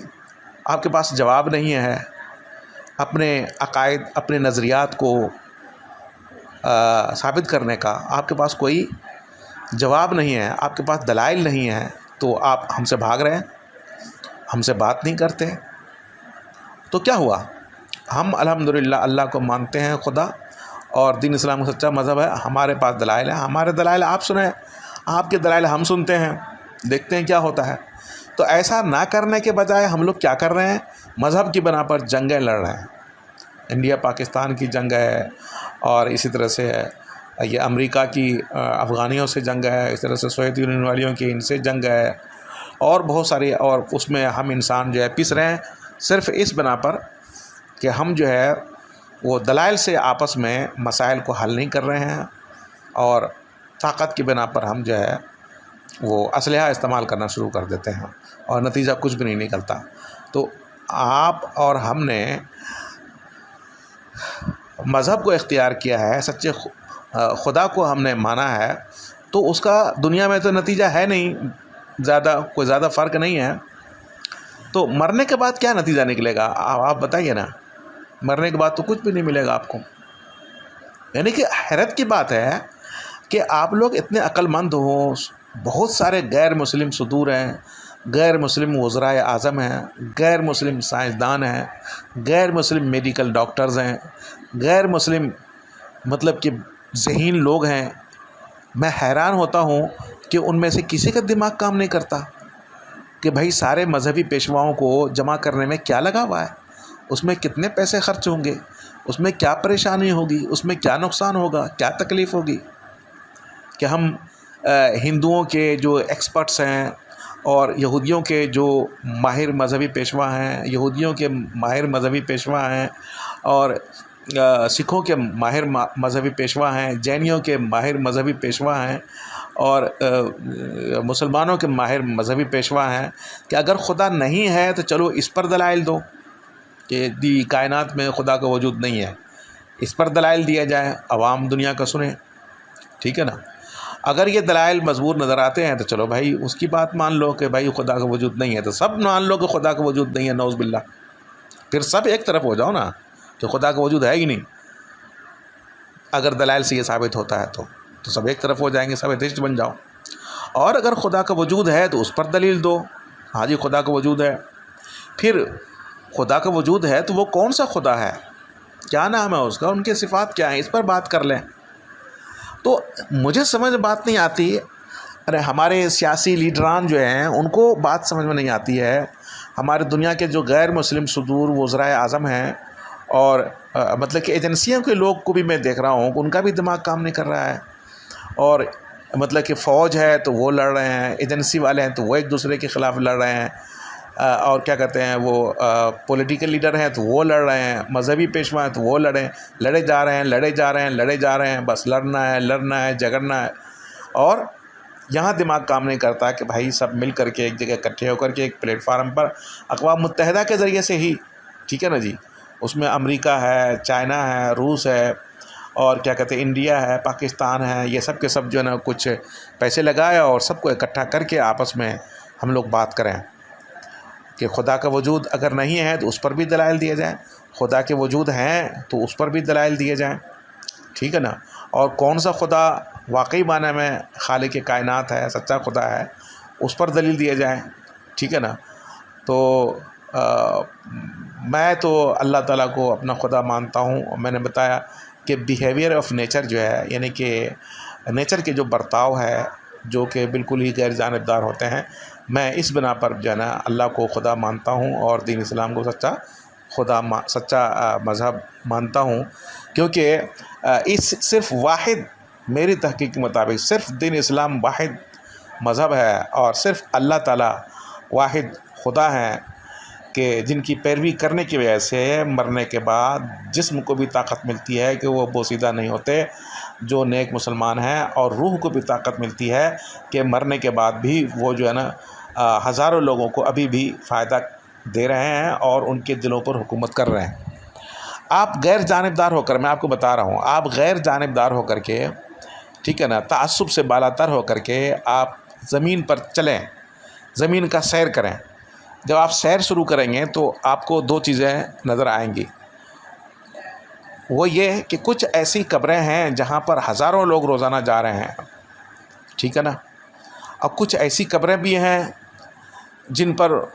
आपके पास जवाब नहीं है अपने अकायद, अपने नज़रियात को साबित करने का, आपके पास कोई जवाब नहीं है, आपके पास दलाइल नहीं है, तो आप हमसे भाग रहे हैं, हमसे बात नहीं करते। तो क्या हुआ? हम अल्हम्दुलिल्लाह अल्लाह को मानते हैं, खुदा और दीन इस्लाम का सच्चा मज़हब है, हमारे पास दलाइल है, हमारे दलाइल आप सुने, आपके दलाइल हम सुनते हैं, देखते हैं क्या होता है। तो ऐसा ना करने के बजाय हम लोग क्या कर रहे हैं, मज़हब की बना पर जंगें लड़ रहे हैं। इंडिया पाकिस्तान की जंग है, और इसी तरह से ये अमेरिका की अफ़गानियों से जंग है, इस तरह से सोवियत यूनियन वालियों की इनसे जंग है, और बहुत सारी, और उसमें हम इंसान जो है पिस रहे हैं सिर्फ़ इस बना पर कि हम जो है वो दलाइल से आपस में मसाइल को हल नहीं कर रहे हैं, और ताकत की बिना पर हम जो है वो असलहा इस्तेमाल करना शुरू कर देते हैं, और नतीजा कुछ भी नहीं निकलता। तो आप और हमने मज़हब को इख्तियार किया है, सच्चे खुदा को हमने माना है, तो उसका दुनिया में तो नतीजा है नहीं, कोई ज़्यादा फ़र्क नहीं है। तो मरने के बाद क्या नतीजा निकलेगा, आप बताइए ना। मरने के बाद तो कुछ भी नहीं मिलेगा आपको। यानी कि हैरत की बात है कि आप लोग इतने अक्लमंद हो, बहुत सारे गैर मुस्लिम सुदूर हैं, गैर मुस्लिम वज़राए आज़म हैं, गैर मुस्लिम साइंसदान हैं, गैर मुस्लिम मेडिकल डॉक्टर्स हैं, गैर मुस्लिम मतलब कि ज़हीन लोग हैं। मैं हैरान होता हूँ कि उनमें से किसी का दिमाग काम नहीं करता कि भाई सारे मजहबी पेशवाओं को जमा करने में क्या लगा हुआ है, उसमें कितने पैसे खर्च होंगे, उसमें क्या परेशानी होगी, उसमें क्या नुकसान होगा, क्या तकलीफ़ होगी। कि हम हिंदुओं के जो एक्सपर्ट्स हैं और यहूदियों के जो माहिर मजहबी पेशवा हैं, यहूदियों के माहिर मजहबी पेशवा हैं, और सिखों के माहिर मजहबी पेशवा हैं, जैनियों के माहिर मजहबी पेशवा हैं, और मुसलमानों के माहिर मजहबी पेशवा हैं कि अगर खुदा नहीं है तो चलो इस पर दलाइल दो कि दी कायनात में खुदा का वजूद नहीं है, इस पर दलाइल दिया जाए, अवाम दुनिया का सुने, ठीक है ना। अगर ये दलाइल मजबूर नज़र आते हैं तो चलो भाई उसकी बात मान लो कि भाई खुदा का वजूद नहीं है, तो सब मान लो कि खुदा का वजूद नहीं है, नौज़ बिल्लाह। फिर सब एक तरफ हो जाओ ना कि खुदा का वजूद है ही नहीं। अगर दलाइल से ये साबित होता है तो सब एक तरफ हो जाएंगे, सब एथिस्ट बन जाओ। और अगर खुदा का वजूद है तो उस पर दलील दो, हाँ जी खुदा का वजूद है। फिर खुदा का वजूद है तो वो कौन सा खुदा है, क्या नाम है उसका, उनके सिफ़ात क्या हैं, इस पर बात कर लें। तो मुझे समझ बात नहीं आती, अरे हमारे सियासी लीडरान जो हैं उनको बात समझ में नहीं आती है। हमारे दुनिया के जो गैर मुस्लिम सुदूर वज़राए आज़म हैं, और मतलब कि एजेंसियों के लोग को भी मैं देख रहा हूँ, उनका भी दिमाग काम नहीं कर रहा है। और मतलब कि फ़ौज है तो वो लड़ रहे हैं, एजेंसी वाले हैं तो वो एक दूसरे के ख़िलाफ़ लड़ रहे हैं, और क्या कहते हैं वो पॉलिटिकल लीडर हैं तो वो लड़ रहे हैं, मजहबी पेशवा हैं तो वो लड़े जा रहे हैं, बस लड़ना है, झगड़ना है। और यहाँ दिमाग काम नहीं करता कि भाई सब मिल करके एक जगह इकट्ठे होकर के एक प्लेटफार्म पर अक़वाम मुत्तहिदा के ज़रिए से ही, ठीक है ना जी, उसमें अमेरिका है, चाइना है, रूस है, और क्या कहते हैं इंडिया है, पाकिस्तान है, ये सब के सब जो है ना कुछ पैसे लगाए और सबको इकट्ठा करके आपस में हम लोग बात करें कि खुदा का वजूद अगर नहीं है तो उस पर भी दलाइल दिए जाएँ, खुदा के वजूद हैं तो उस पर भी दलाइल दिए जाएँ, ठीक है ना। और कौन सा खुदा वाकई माने में खालिक कायनात है, सच्चा खुदा है, उस पर दलील दिए जाए, ठीक है ना। तो मैं तो अल्लाह ताला को अपना खुदा मानता हूँ। मैंने बताया कि बिहेवियर ऑफ नेचर जो है, यानी कि नेचर के जो बर्ताव है जो कि बिल्कुल ही गैर जानिबदार होते हैं, मैं इस बिना पर जो है ना अल्लाह को खुदा मानता हूँ और दीन इस्लाम को सच्चा मज़हब मानता हूँ। क्योंकि इस सिर्फ़ वाहिद, मेरी तहकीक के मुताबिक सिर्फ़ दीन इस्लाम वाहिद मज़हब है, और सिर्फ़ अल्लाह ताला वाहिद खुदा हैं कि जिनकी पैरवी करने की वजह से मरने के बाद जिस्म को भी ताकत मिलती है कि वो बोसीदा नहीं होते जो नेक मुसलमान हैं, और रूह को भी ताकत मिलती है कि मरने के बाद भी वो जो है ना हज़ारों लोगों को अभी भी फ़ायदा दे रहे हैं और उनके दिलों पर हुकूमत कर रहे हैं। आप गैर जानिबदार होकर, मैं आपको बता रहा हूँ, आप गैर जानिबदार होकर के, ठीक है ना, ताअस्सुब से बालातर होकर के आप ज़मीन पर चलें, ज़मीन का सैर करें। जब आप सैर शुरू करेंगे तो आपको दो चीज़ें नज़र आएंगी। वो ये कि कुछ ऐसी कब्रें हैं जहाँ पर हज़ारों लोग रोज़ाना जा रहे हैं, ठीक है ना, और कुछ ऐसी कब्रें भी हैं जिन पर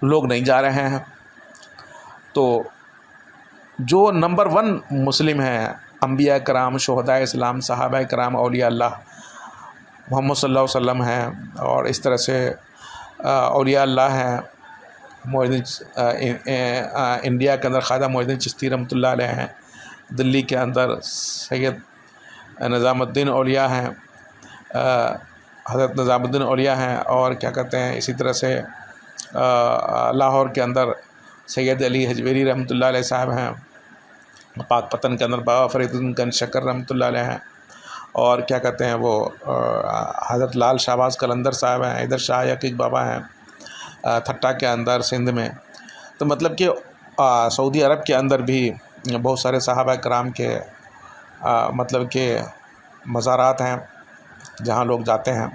लोग नहीं जा रहे हैं। तो जो नंबर 1 मुस्लिम हैं, अंबिया कराम, शुहदा इस्लाम, सहाबा कराम, औलिया अल्लाह, मोहम्मद सल्लल्लाहु अलैहि वसल्लम हैं, और इस तरह से औलिया अल्लाह हैं, इंडिया के अंदर ख्वाजा मोइनुद्दीन चिश्ती रहमतुल्लाह अलैह हैं, दिल्ली के अंदर सैयद निज़ामुद्दीन औलिया हैं, हज़रत निज़ामुद्दीन औलिया हैं, और क्या कहते हैं इसी तरह से लाहौर के अंदर सैयद अली हजवेरी रहमतुल्लाह अलैह साहब हैं, पाकपतन के अंदर बाबा फरीदुद्दीन गंज शक्कर रहमतुल्लाह अलैह हैं, और क्या कहते हैं वो हज़रत लाल शाहबाज कलंदर साहब हैं, इधर शाह यकीक बाबा हैं थट्टा के अंदर सिंध में। तो मतलब कि सऊदी अरब के अंदर भी बहुत सारे सहाबा कराम के मतलब के मज़ारात हैं जहाँ लोग जाते हैं।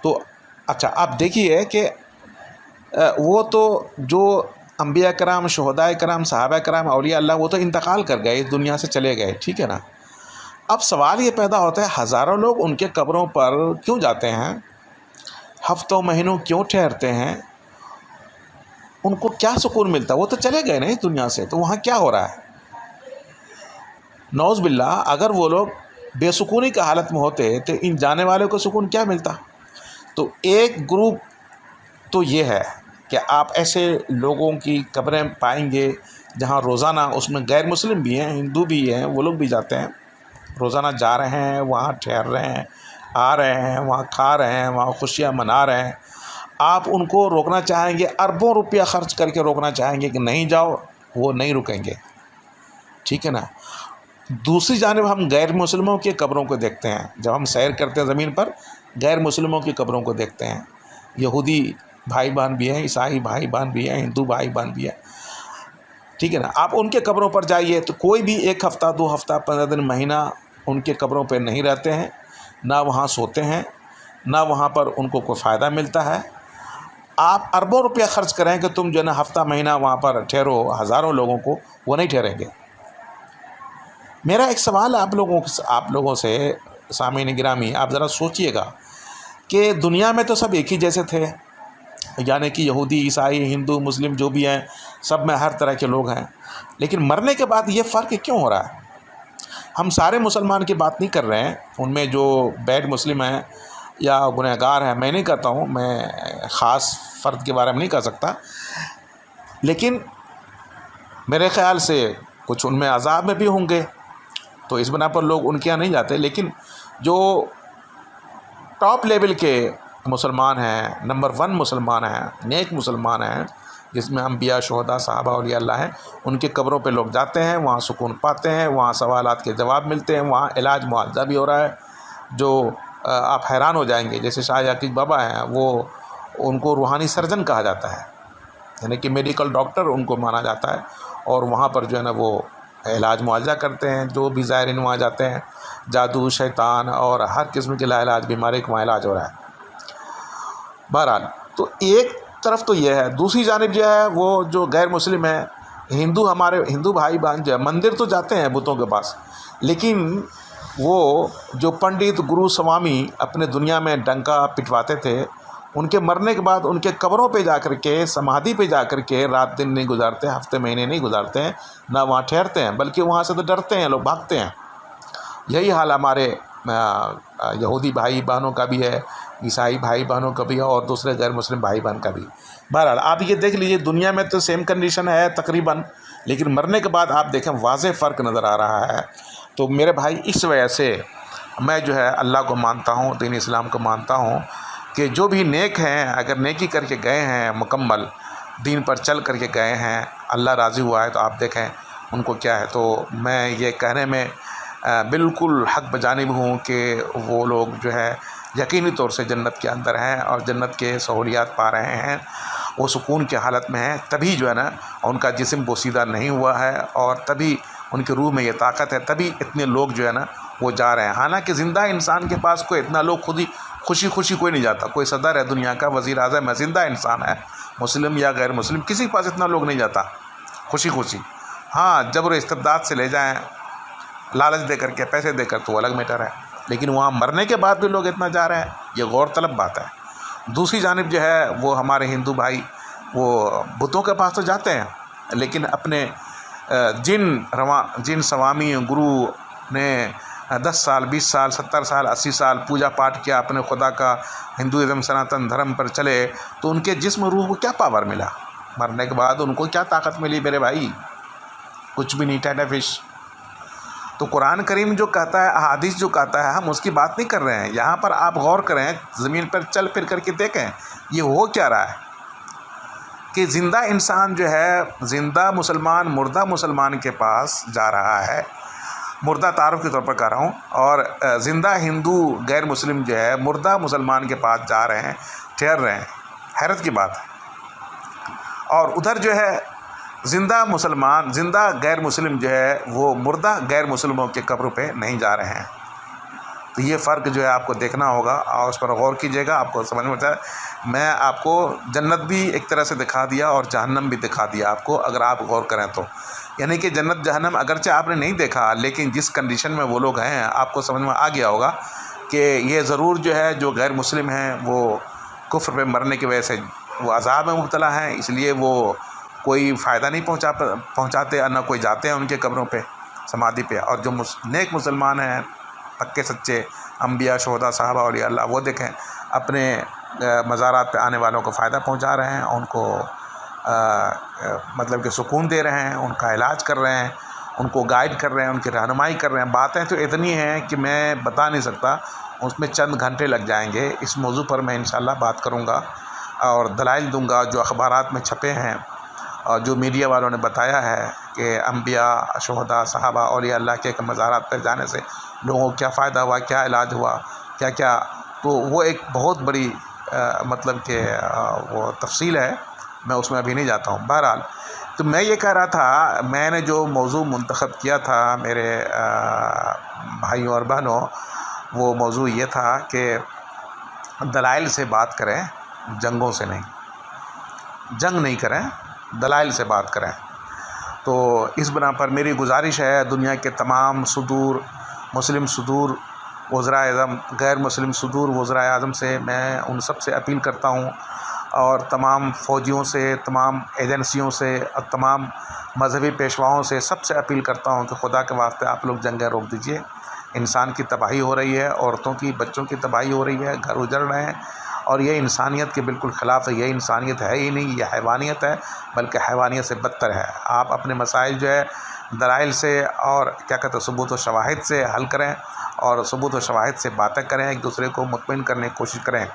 तो अच्छा आप देखिए कि वो तो जो अंबिया कराम, शुहदा कराम, सहाबा कराम, औलिया अल्लाह, वो तो इंतकाल कर गए, इस दुनिया से चले गए, ठीक है ना। अब सवाल ये पैदा होता है हज़ारों लोग उनके कब्रों पर क्यों जाते हैं, हफ्तों महीनों क्यों ठहरते हैं, उनको क्या सुकून मिलता है? वो तो चले गए ना इस दुनिया से, तो वहाँ क्या हो रहा है? नौज़ बिल्लाह, अगर वो लोग बेसुकूनी की हालत में होते तो इन जाने वालों को सुकून क्या मिलता? तो एक ग्रुप तो ये है कि आप ऐसे लोगों की कब्रें पाएंगे जहाँ रोज़ाना, उसमें गैर मुस्लिम भी हैं, हिंदू भी हैं, वो लोग भी जाते हैं, रोज़ाना जा रहे हैं, वहाँ ठहर रहे हैं, आ रहे हैं, वहाँ खा रहे हैं, वहाँ खुशियाँ मना रहे हैं। आप उनको रोकना चाहेंगे, अरबों रुपया ख़र्च करके रोकना चाहेंगे कि नहीं जाओ, वो नहीं रुकेंगे, ठीक है ना। दूसरी जानिब हम गैर मुस्लिमों की कब्रों को देखते हैं, जब हम सैर करते हैं ज़मीन पर, गैर मुस्लिमों की कब्रों को देखते हैं। यहूदी भाई बहन भी हैं, ईसाई भाई बहन भी हैं, हिंदू भाई बहन भी हैं, ठीक है ना। आप उनके कब्रों पर जाइए तो कोई भी 1 हफ़्ता 2 हफ़्ता 15 दिन महीना उनके कब्रों पर नहीं रहते हैं, ना वहाँ सोते हैं, ना वहाँ पर उनको कोई फ़ायदा मिलता है। आप अरबों रुपया ख़र्च करें कि तुम जो है ना हफ़्ता महीना वहाँ पर ठहरो, हज़ारों लोगों को, वो नहीं ठहरेंगे। मेरा एक सवाल आप लोगों से सामीन गिरामी, आप ज़रा सोचिएगा कि दुनिया में तो सब एक ही जैसे थे, यानी कि यहूदी, ईसाई, हिंदू, मुस्लिम जो भी हैं, सब में हर तरह के लोग हैं, लेकिन मरने के बाद ये फ़र्क क्यों हो रहा है? हम सारे मुसलमान की बात नहीं कर रहे हैं, उनमें जो बैड मुस्लिम हैं या गुनहगार हैं, मैं नहीं कहता हूँ, मैं ख़ास फ़र्द के बारे में नहीं कह सकता, लेकिन मेरे ख़्याल से कुछ उनमें अज़ाब में भी होंगे, तो इस बिना पर लोग उनके यहाँ नहीं जाते। लेकिन जो टॉप लेवल के मुसलमान हैं, नंबर 1 मुसलमान हैं, नेक मुसलमान हैं, जिसमें अंबिया, शुहदा, सहाबा, औलिया अल्लाह हैं, उनके कब्रों पे लोग जाते हैं, वहाँ सुकून पाते हैं, वहाँ सवालात के जवाब मिलते हैं, वहाँ इलाज मुआवजा भी हो रहा है, जो आप हैरान हो जाएंगे। जैसे शाह यकीक बाबा हैं, वो उनको रूहानी सर्जन कहा जाता है, यानी कि मेडिकल डॉक्टर उनको माना जाता है, और वहाँ पर जो है ना वो इलाज मुआवजा करते हैं। जो भी ज़ायरीन वहाँ जाते हैं, जादू, शैतान और हर किस्म के लाइलाज बीमारी का वहाँ इलाज हो रहा है। बहरहाल, तो एक तरफ तो ये है, दूसरी जानिब जो है वो जो गैर मुस्लिम है, हिंदू, हमारे हिंदू भाई बहन जो है मंदिर तो जाते हैं बुतों के पास, लेकिन वो जो पंडित, गुरु, स्वामी अपने दुनिया में डंका पिटवाते थे, उनके मरने के बाद उनके कब्रों पे जा कर के, समाधि पे जा कर के रात दिन नहीं गुजारते, हफ्ते महीने नहीं गुजारते हैं, ना वहाँ ठहरते हैं, बल्कि वहाँ से तो डरते हैं, लोग भागते हैं। यही हाल हमारे यहूदी भाई बहनों का भी है, ईसाई भाई बहनों का भी है, और दूसरे गैर मुस्लिम भाई बहन का भी। बहरहाल आप ये देख लीजिए, दुनिया में तो सेम कंडीशन है तकरीबन, लेकिन मरने के बाद आप देखें वाज़ेह फ़र्क नज़र आ रहा है। तो मेरे भाई, इस वजह से मैं जो है अल्लाह को मानता हूँ, दीन इस्लाम को मानता हूँ कि जो भी नेक हैं, अगर नेकी करके गए हैं, मुकम्मल दीन पर चल करके गए हैं, अल्लाह राज़ी हुआ है, तो आप देखें उनको क्या है। तो मैं ये कहने में बिल्कुल हक़ बजानिब हूँ कि वो लोग जो है यकीनी तौर से जन्नत के अंदर हैं और जन्नत के सहूलियात पा रहे हैं, वो सुकून की हालत में हैं, तभी जो है ना उनका जिस्म बोसीदा नहीं हुआ है, और तभी उनके रूह में ये ताकत है, तभी इतने लोग जो है ना वो जा रहे हैं। हालांकि ज़िंदा इंसान के पास कोई इतना लोग खुद ही खुशी खुशी कोई नहीं जाता, कोई सदर है दुनिया का, वज़ीर आज़म है, ज़िंदा इंसान है, मुस्लिम या गैर मुस्लिम, किसी के पास इतना लोग नहीं जाता खुशी खुशी। हाँ, जबर इस्तिबदाद से ले जाएँ, लालच दे करके, पैसे देकर, तो अलग मैटर है, लेकिन वहाँ मरने के बाद भी लोग इतना जा रहे हैं, ये गौर तलब बात है। दूसरी जानिब जो है वो हमारे हिंदू भाई वो बुतों के पास तो जाते हैं, लेकिन अपने जिन स्वामी गुरु ने 10 साल, 20 साल, 70 साल, 80 साल पूजा पाठ किया अपने खुदा का, हिंदुइज़्म सनातन धर्म पर चले, तो उनके जिस्म रूह को क्या पावर मिला? मरने के बाद उनको क्या ताकत मिली मेरे भाई? कुछ भी नहीं, टैटा फिश। तो कुरान करीम जो कहता है, अहादीस जो कहता है, हम उसकी बात नहीं कर रहे हैं। यहाँ पर आप गौर करें, ज़मीन पर चल फिर करके देखें ये हो क्या रहा है कि ज़िंदा इंसान जो है, ज़िंदा मुसलमान मुर्दा मुसलमान के पास जा रहा है, मुर्दा तारुफ के तौर पर कह रहा हूँ, और ज़िंदा हिंदू गैर मुस्लिम जो है मुर्दा मुसलमान के पास जा रहे हैं, ठहर रहे हैं। हैरत की बात है। और उधर जो है ज़िंदा मुसलमान, ज़िंदा गैर मुस्लिम जो है वो मुर्दा गैर मुस्लिमों के कब्रों पे नहीं जा रहे हैं। तो ये फ़र्क जो है आपको देखना होगा और उस पर गौर कीजिएगा, आपको समझ में आता है। मैं आपको जन्नत भी एक तरह से दिखा दिया और जहन्नम भी दिखा दिया आपको, अगर आप गौर करें तो। यानी कि जन्नत जहन्नम अगरचे आपने नहीं देखा, लेकिन जिस कंडीशन में वो लोग हैं आपको समझ में आ गया होगा कि ये ज़रूर जो है जो गैर मुस्लिम हैं वो कुफ्र पे मरने की वजह से वो अज़ाब में मुब्तला हैं, इसलिए वो कोई फ़ायदा नहीं पहुँचाते और न कोई जाते हैं उनके कब्रों पे, समाधि पे। और जो नेक मुसलमान हैं, पक्के सच्चे अम्बिया, शोहदा, साहबा और अल्लाह, वो देखें अपने मज़ारात पे आने वालों को फ़ायदा पहुँचा रहे हैं, उनको मतलब कि सुकून दे रहे हैं, उनका इलाज कर रहे हैं, उनको गाइड कर रहे हैं, उनकी रहनुमाई कर रहे हैं। बातें तो इतनी हैं कि मैं बता नहीं सकता, उसमें चंद घंटे लग जाएंगे। इस मौजू पर मैं इंशाअल्लाह बात करूँगा और दलाइल दूँगा जो अखबारात में छपे हैं और जो मीडिया वालों ने बताया है कि अम्बिया, शोहदा, सहाबा और अल्लाह के मज़ारात पर जाने से लोगों को क्या फ़ायदा हुआ, क्या इलाज हुआ, क्या क्या, तो वो एक बहुत बड़ी मतलब कि वो तफसील है, मैं उसमें अभी नहीं जाता हूँ। बहरहाल, तो मैं ये कह रहा था, मैंने जो मौजू मुंतखब किया था मेरे भाइयों और बहनों, वो मौजू ये था कि दलाइल से बात करें, जंगों से नहीं। जंग नहीं करें, दलाइल से बात करें। तो इस बना पर मेरी गुजारिश है दुनिया के तमाम सुदूर मुस्लिम सुदूर वज़राए-आज़म, गैर मुस्लिम सुदूर वज़राए-आज़म से, मैं उन सब से अपील करता हूँ और तमाम फ़ौजियों से, तमाम एजेंसियों से और तमाम मजहबी पेशवाओं से, सबसे अपील करता हूँ कि खुदा के वास्ते आप लोग जंगें रोक दीजिए। इंसान की तबाही हो रही है, औरतों की, बच्चों की तबाही हो रही है, घर उजड़ रहे हैं और ये इंसानियत के बिल्कुल ख़िलाफ़ है। ये इंसानियत है ही नहीं, ये हैवानियत है, बल्कि हैवानियत से बदतर है। आप अपने मसाइल जो है दलाइल से और क्या कहते हैं सबूत व शवाहिद से हल करें और सबूत व शवाहिद से बातें करें, एक दूसरे को मुतमईन करने की कोशिश करें।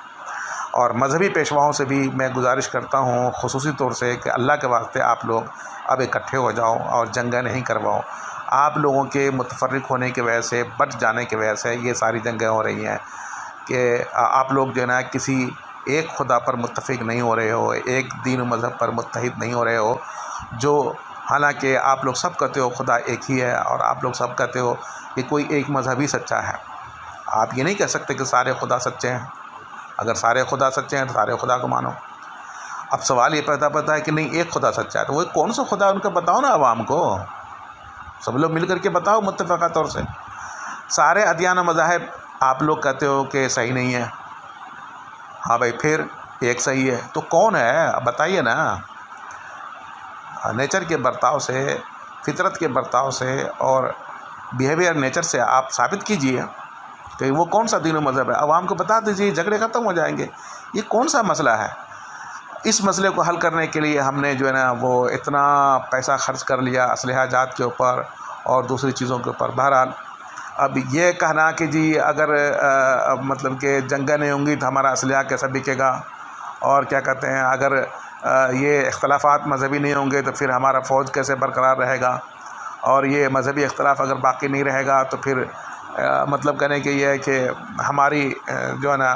और मजहबी पेशवाओं से भी मैं गुजारिश करता हूँ ख़ुसूसी तौर से कि अल्लाह के वास्ते आप लोग अब इकट्ठे हो जाओ और जंगें नहीं करवाओ। आप लोगों के मुतफर्रिक होने की वजह से, बट जाने की वजह से ये सारी जंगें हो रही हैं कि आप लोग जो है ना किसी एक खुदा पर मुत्तफिक नहीं हो रहे हो, एक दीन मज़हब पर मुत्तहिद नहीं हो रहे हो, जो हालांकि आप लोग सब कहते हो खुदा एक ही है और आप लोग सब कहते हो कि कोई एक मज़हब ही सच्चा है। आप ये नहीं कह सकते कि सारे खुदा सच्चे हैं। अगर सारे खुदा सच्चे हैं तो सारे खुदा को मानो। अब सवाल ये पैदा है कि नहीं एक खुदा सच्चा है, तो वो कौन सा खुदा उनका बताओ ना आवाम को, सब लोग मिल करके बताओ मुत्तफ़क़ा तौर से। सारे अदियान मज़ाहिब आप लोग कहते हो कि सही नहीं है, हाँ भाई फिर एक सही है तो कौन है बताइए ना। नेचर के बर्ताव से, फितरत के बर्ताव से और बिहेवियर नेचर से आप साबित कीजिए कि वो कौन सा दीन मज़हब है, आवाम को बता दीजिए, झगड़े ख़त्म हो जाएंगे। ये कौन सा मसला है? इस मसले को हल करने के लिए हमने जो है ना वो इतना पैसा खर्च कर लिया असलहा जात के ऊपर और दूसरी चीज़ों के ऊपर। बहरहाल, अब ये कहना कि जी अगर मतलब कि जंगें नहीं होंगी तो हमारा असलहा कैसा बिकेगा, और क्या कहते हैं अगर ये इख्तलाफात मजहबी नहीं होंगे तो फिर हमारा फ़ौज कैसे बरकरार रहेगा, और ये मजहबी इख्तलाफ अगर बाकी नहीं रहेगा तो फिर मतलब कहने के ये है कि हमारी जो है ना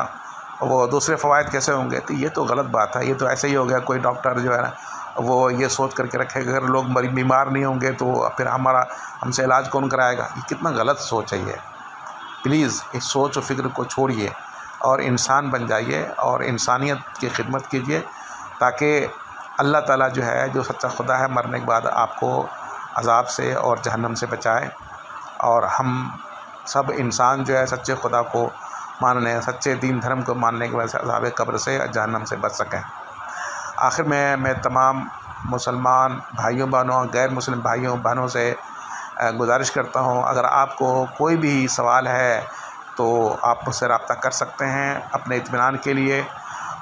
वो दूसरे फ़वाइद कैसे होंगे। तो ये तो गलत बात है। ये तो ऐसे ही हो गया, कोई डॉक्टर जो है ना वो ये सोच करके रखेगा अगर लोग बीमार नहीं होंगे तो फिर हमसे इलाज कौन कराएगा। ये कितना गलत सोच है ये। प्लीज़ इस सोच और फ़िक्र को छोड़िए और इंसान बन जाइए और इंसानियत की खिदमत कीजिए, ताकि अल्लाह ताला जो है, जो सच्चा खुदा है, मरने के बाद आपको अज़ाब से और जहन्नम से बचाए और हम सब इंसान जो है सच्चे खुदा को मानने, सच्चे दीन धर्म को मानने की वजह से अज़ाब कब्र से और जहन्नम से बच सकें। आखिर में मैं तमाम मुसलमान भाइयों बहनों, गैर मुस्लिम भाइयों बहनों से गुजारिश करता हूँ, अगर आपको कोई भी सवाल है तो आप मुझसे रब्ता कर सकते हैं अपने इत्मीनान के लिए,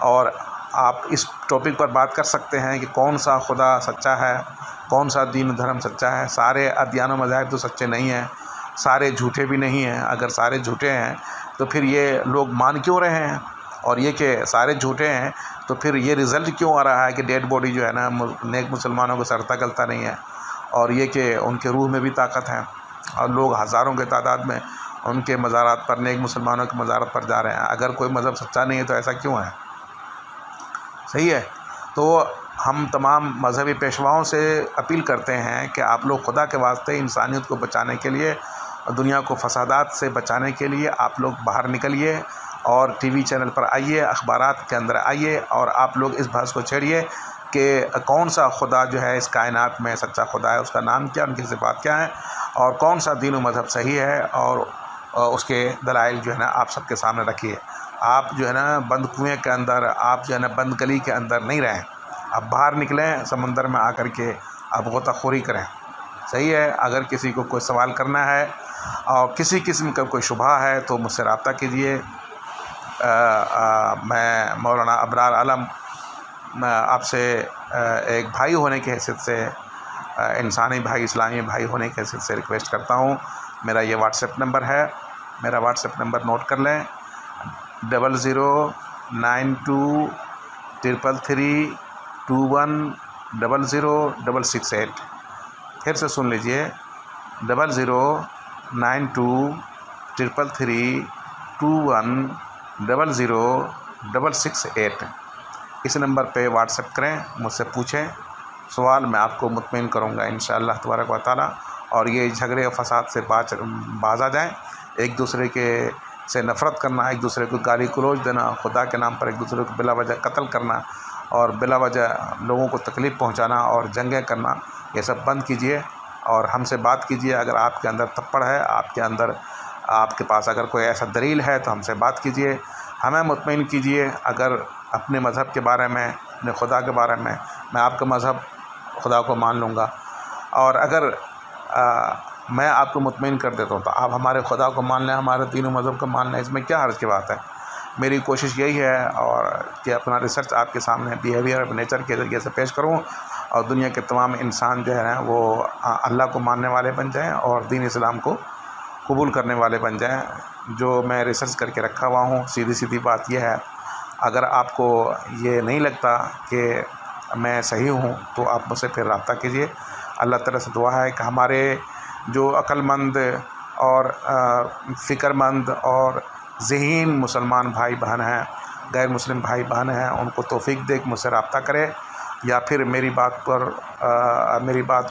और आप इस टॉपिक पर बात कर सकते हैं कि कौन सा खुदा सच्चा है, कौन सा दीन धर्म सच्चा है। सारे अदयान व मज़ाहिब तो सच्चे नहीं हैं, सारे झूठे भी नहीं हैं। अगर सारे झूठे हैं तो फिर ये लोग मान क्यों रहे हैं, और ये कि सारे झूठे हैं तो फिर ये रिज़ल्ट क्यों आ रहा है कि डेड बॉडी जो है ना नेक मुसलमानों को सरता गलता नहीं है, और ये कि उनके रूह में भी ताकत है, और लोग हज़ारों के तादाद में उनके मज़ारात पर, नेक मुसलमानों के मज़ारात पर जा रहे हैं। अगर कोई मज़हब सच्चा नहीं है तो ऐसा क्यों है? सही है। तो हम तमाम मजहबी पेशवाओं से अपील करते हैं कि आप लोग खुदा के वास्ते इंसानियत को बचाने के लिए, दुनिया को फसादात से बचाने के लिए आप लोग बाहर निकलिए और टीवी चैनल पर आइए, अखबारात के अंदर आइए, और आप लोग इस बहस को छेड़िए कि कौन सा खुदा जो है इस कायनात में सच्चा खुदा है, उसका नाम क्या, उनकी सिफ़ात क्या है, और कौन सा दीन व मज़हब सही है, और उसके दलाइल जो है ना आप सबके सामने रखिए। आप जो है ना बंद कुएँ के अंदर, आप जो है ना बंद गली के अंदर नहीं रहें, आप बाहर निकलें, समंदर में आकर के आप गोताखोरी करें। सही है। अगर किसी को कोई सवाल करना है और किसी किस्म का कोई शुबहा है तो मुझसे रब्ता कीजिए। मैं मौलाना अबरार आलम आपसे एक भाई होने की हैसियत से, इंसानी भाई, इस्लामी भाई होने की हैसियत से रिक्वेस्ट करता हूँ। मेरा ये व्हाट्सएप नंबर है, मेरा व्हाट्सएप नंबर नोट कर लें, 009233210066। फिर से सुन लीजिए, 009233210066। इस नंबर पे व्हाट्सएप करें, मुझसे पूछें सवाल, मैं आपको मुतमईन करूँगा इंशाअल्लाह तबारक व तआला। और ये झगड़े और फसाद से बाज आ जाएँ। एक दूसरे के से नफ़रत करना, एक दूसरे को गाली गलौज देना, खुदा के नाम पर एक दूसरे को बिला वजह कत्ल करना और बिला वजह लोगों को तकलीफ़ पहुंचाना और जंगें करना, ये सब बंद कीजिए और हमसे बात कीजिए। अगर आपके अंदर तप्पड़ है, आपके पास अगर कोई ऐसा दलील है तो हमसे बात कीजिए, हमें मुतमईन कीजिए। अगर अपने मज़हब के बारे में, अपने खुदा के बारे में, मैं आपका मज़हब खुदा को मान लूँगा, और अगर मैं आपको मुतमईन कर देता हूँ तो आप हमारे खुदा को मान लें, हमारे तीनों मज़हब को मान लें, इसमें क्या हर्ज की बात है। मेरी कोशिश यही है और कि अपना रिसर्च आपके सामने बिहेवियर ऑफ नेचर के ज़रिए से पेश करूँ और दुनिया के तमाम इंसान जो है ना वो अल्लाह को मानने वाले बन जाएँ और दीन इस्लाम को कबूल करने वाले बन जाएँ। जो मैं रिसर्च करके रखा हुआ हूँ, सीधी सीधी बात यह है, अगर आपको ये नहीं लगता कि मैं सही हूँ तो आप मुझसे फिर रब्ता कीजिए। अल्लाह ताला से दुआ है कि हमारे जो अक्लमंद और फ़िक्रमंद और ज़हीन मुसलमान भाई बहन हैं, गैर मुस्लिम भाई बहन हैं, उनको तौफ़ीक दे कि मुझसे रब्ता करें, या फिर मेरी बात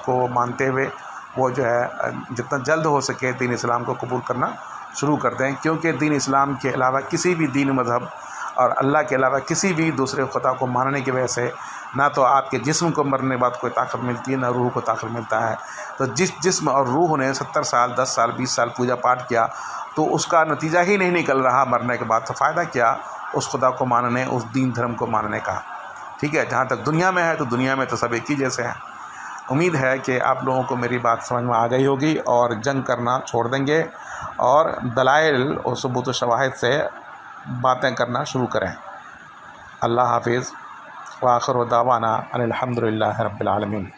को मानते हुए वो जो है जितना जल्द हो सके दीन इस्लाम को कबूल करना शुरू कर दें। क्योंकि दीन इस्लाम के अलावा किसी भी दीन मज़हब और अल्लाह के अलावा किसी भी दूसरे खुदा को मानने की वजह से ना तो आपके जिस्म को मरने के बाद कोई ताकत मिलती है, ना रूह को ताकत मिलता है। तो जिस जिस्म और रूह ने 70 साल, 10 साल, 20 साल पूजा पाठ किया तो उसका नतीजा ही नहीं निकल रहा मरने के बाद, तो फ़ायदा क्या उस खुदा को मानने, उस दीन धर्म को मानने का। ठीक है, जहाँ तक दुनिया में है तो दुनिया में तो सब एक ही जैसे हैं। उम्मीद है कि आप लोगों को मेरी बात समझ में आ गई होगी और जंग करना छोड़ देंगे और दलाइल और सबूत व शवाहिद से बातें करना शुरू करें। अल्लाह हाफिज़ व आखिर दावाना अनिल हम्दुलिल्लाहि रब्बिल आलमीन।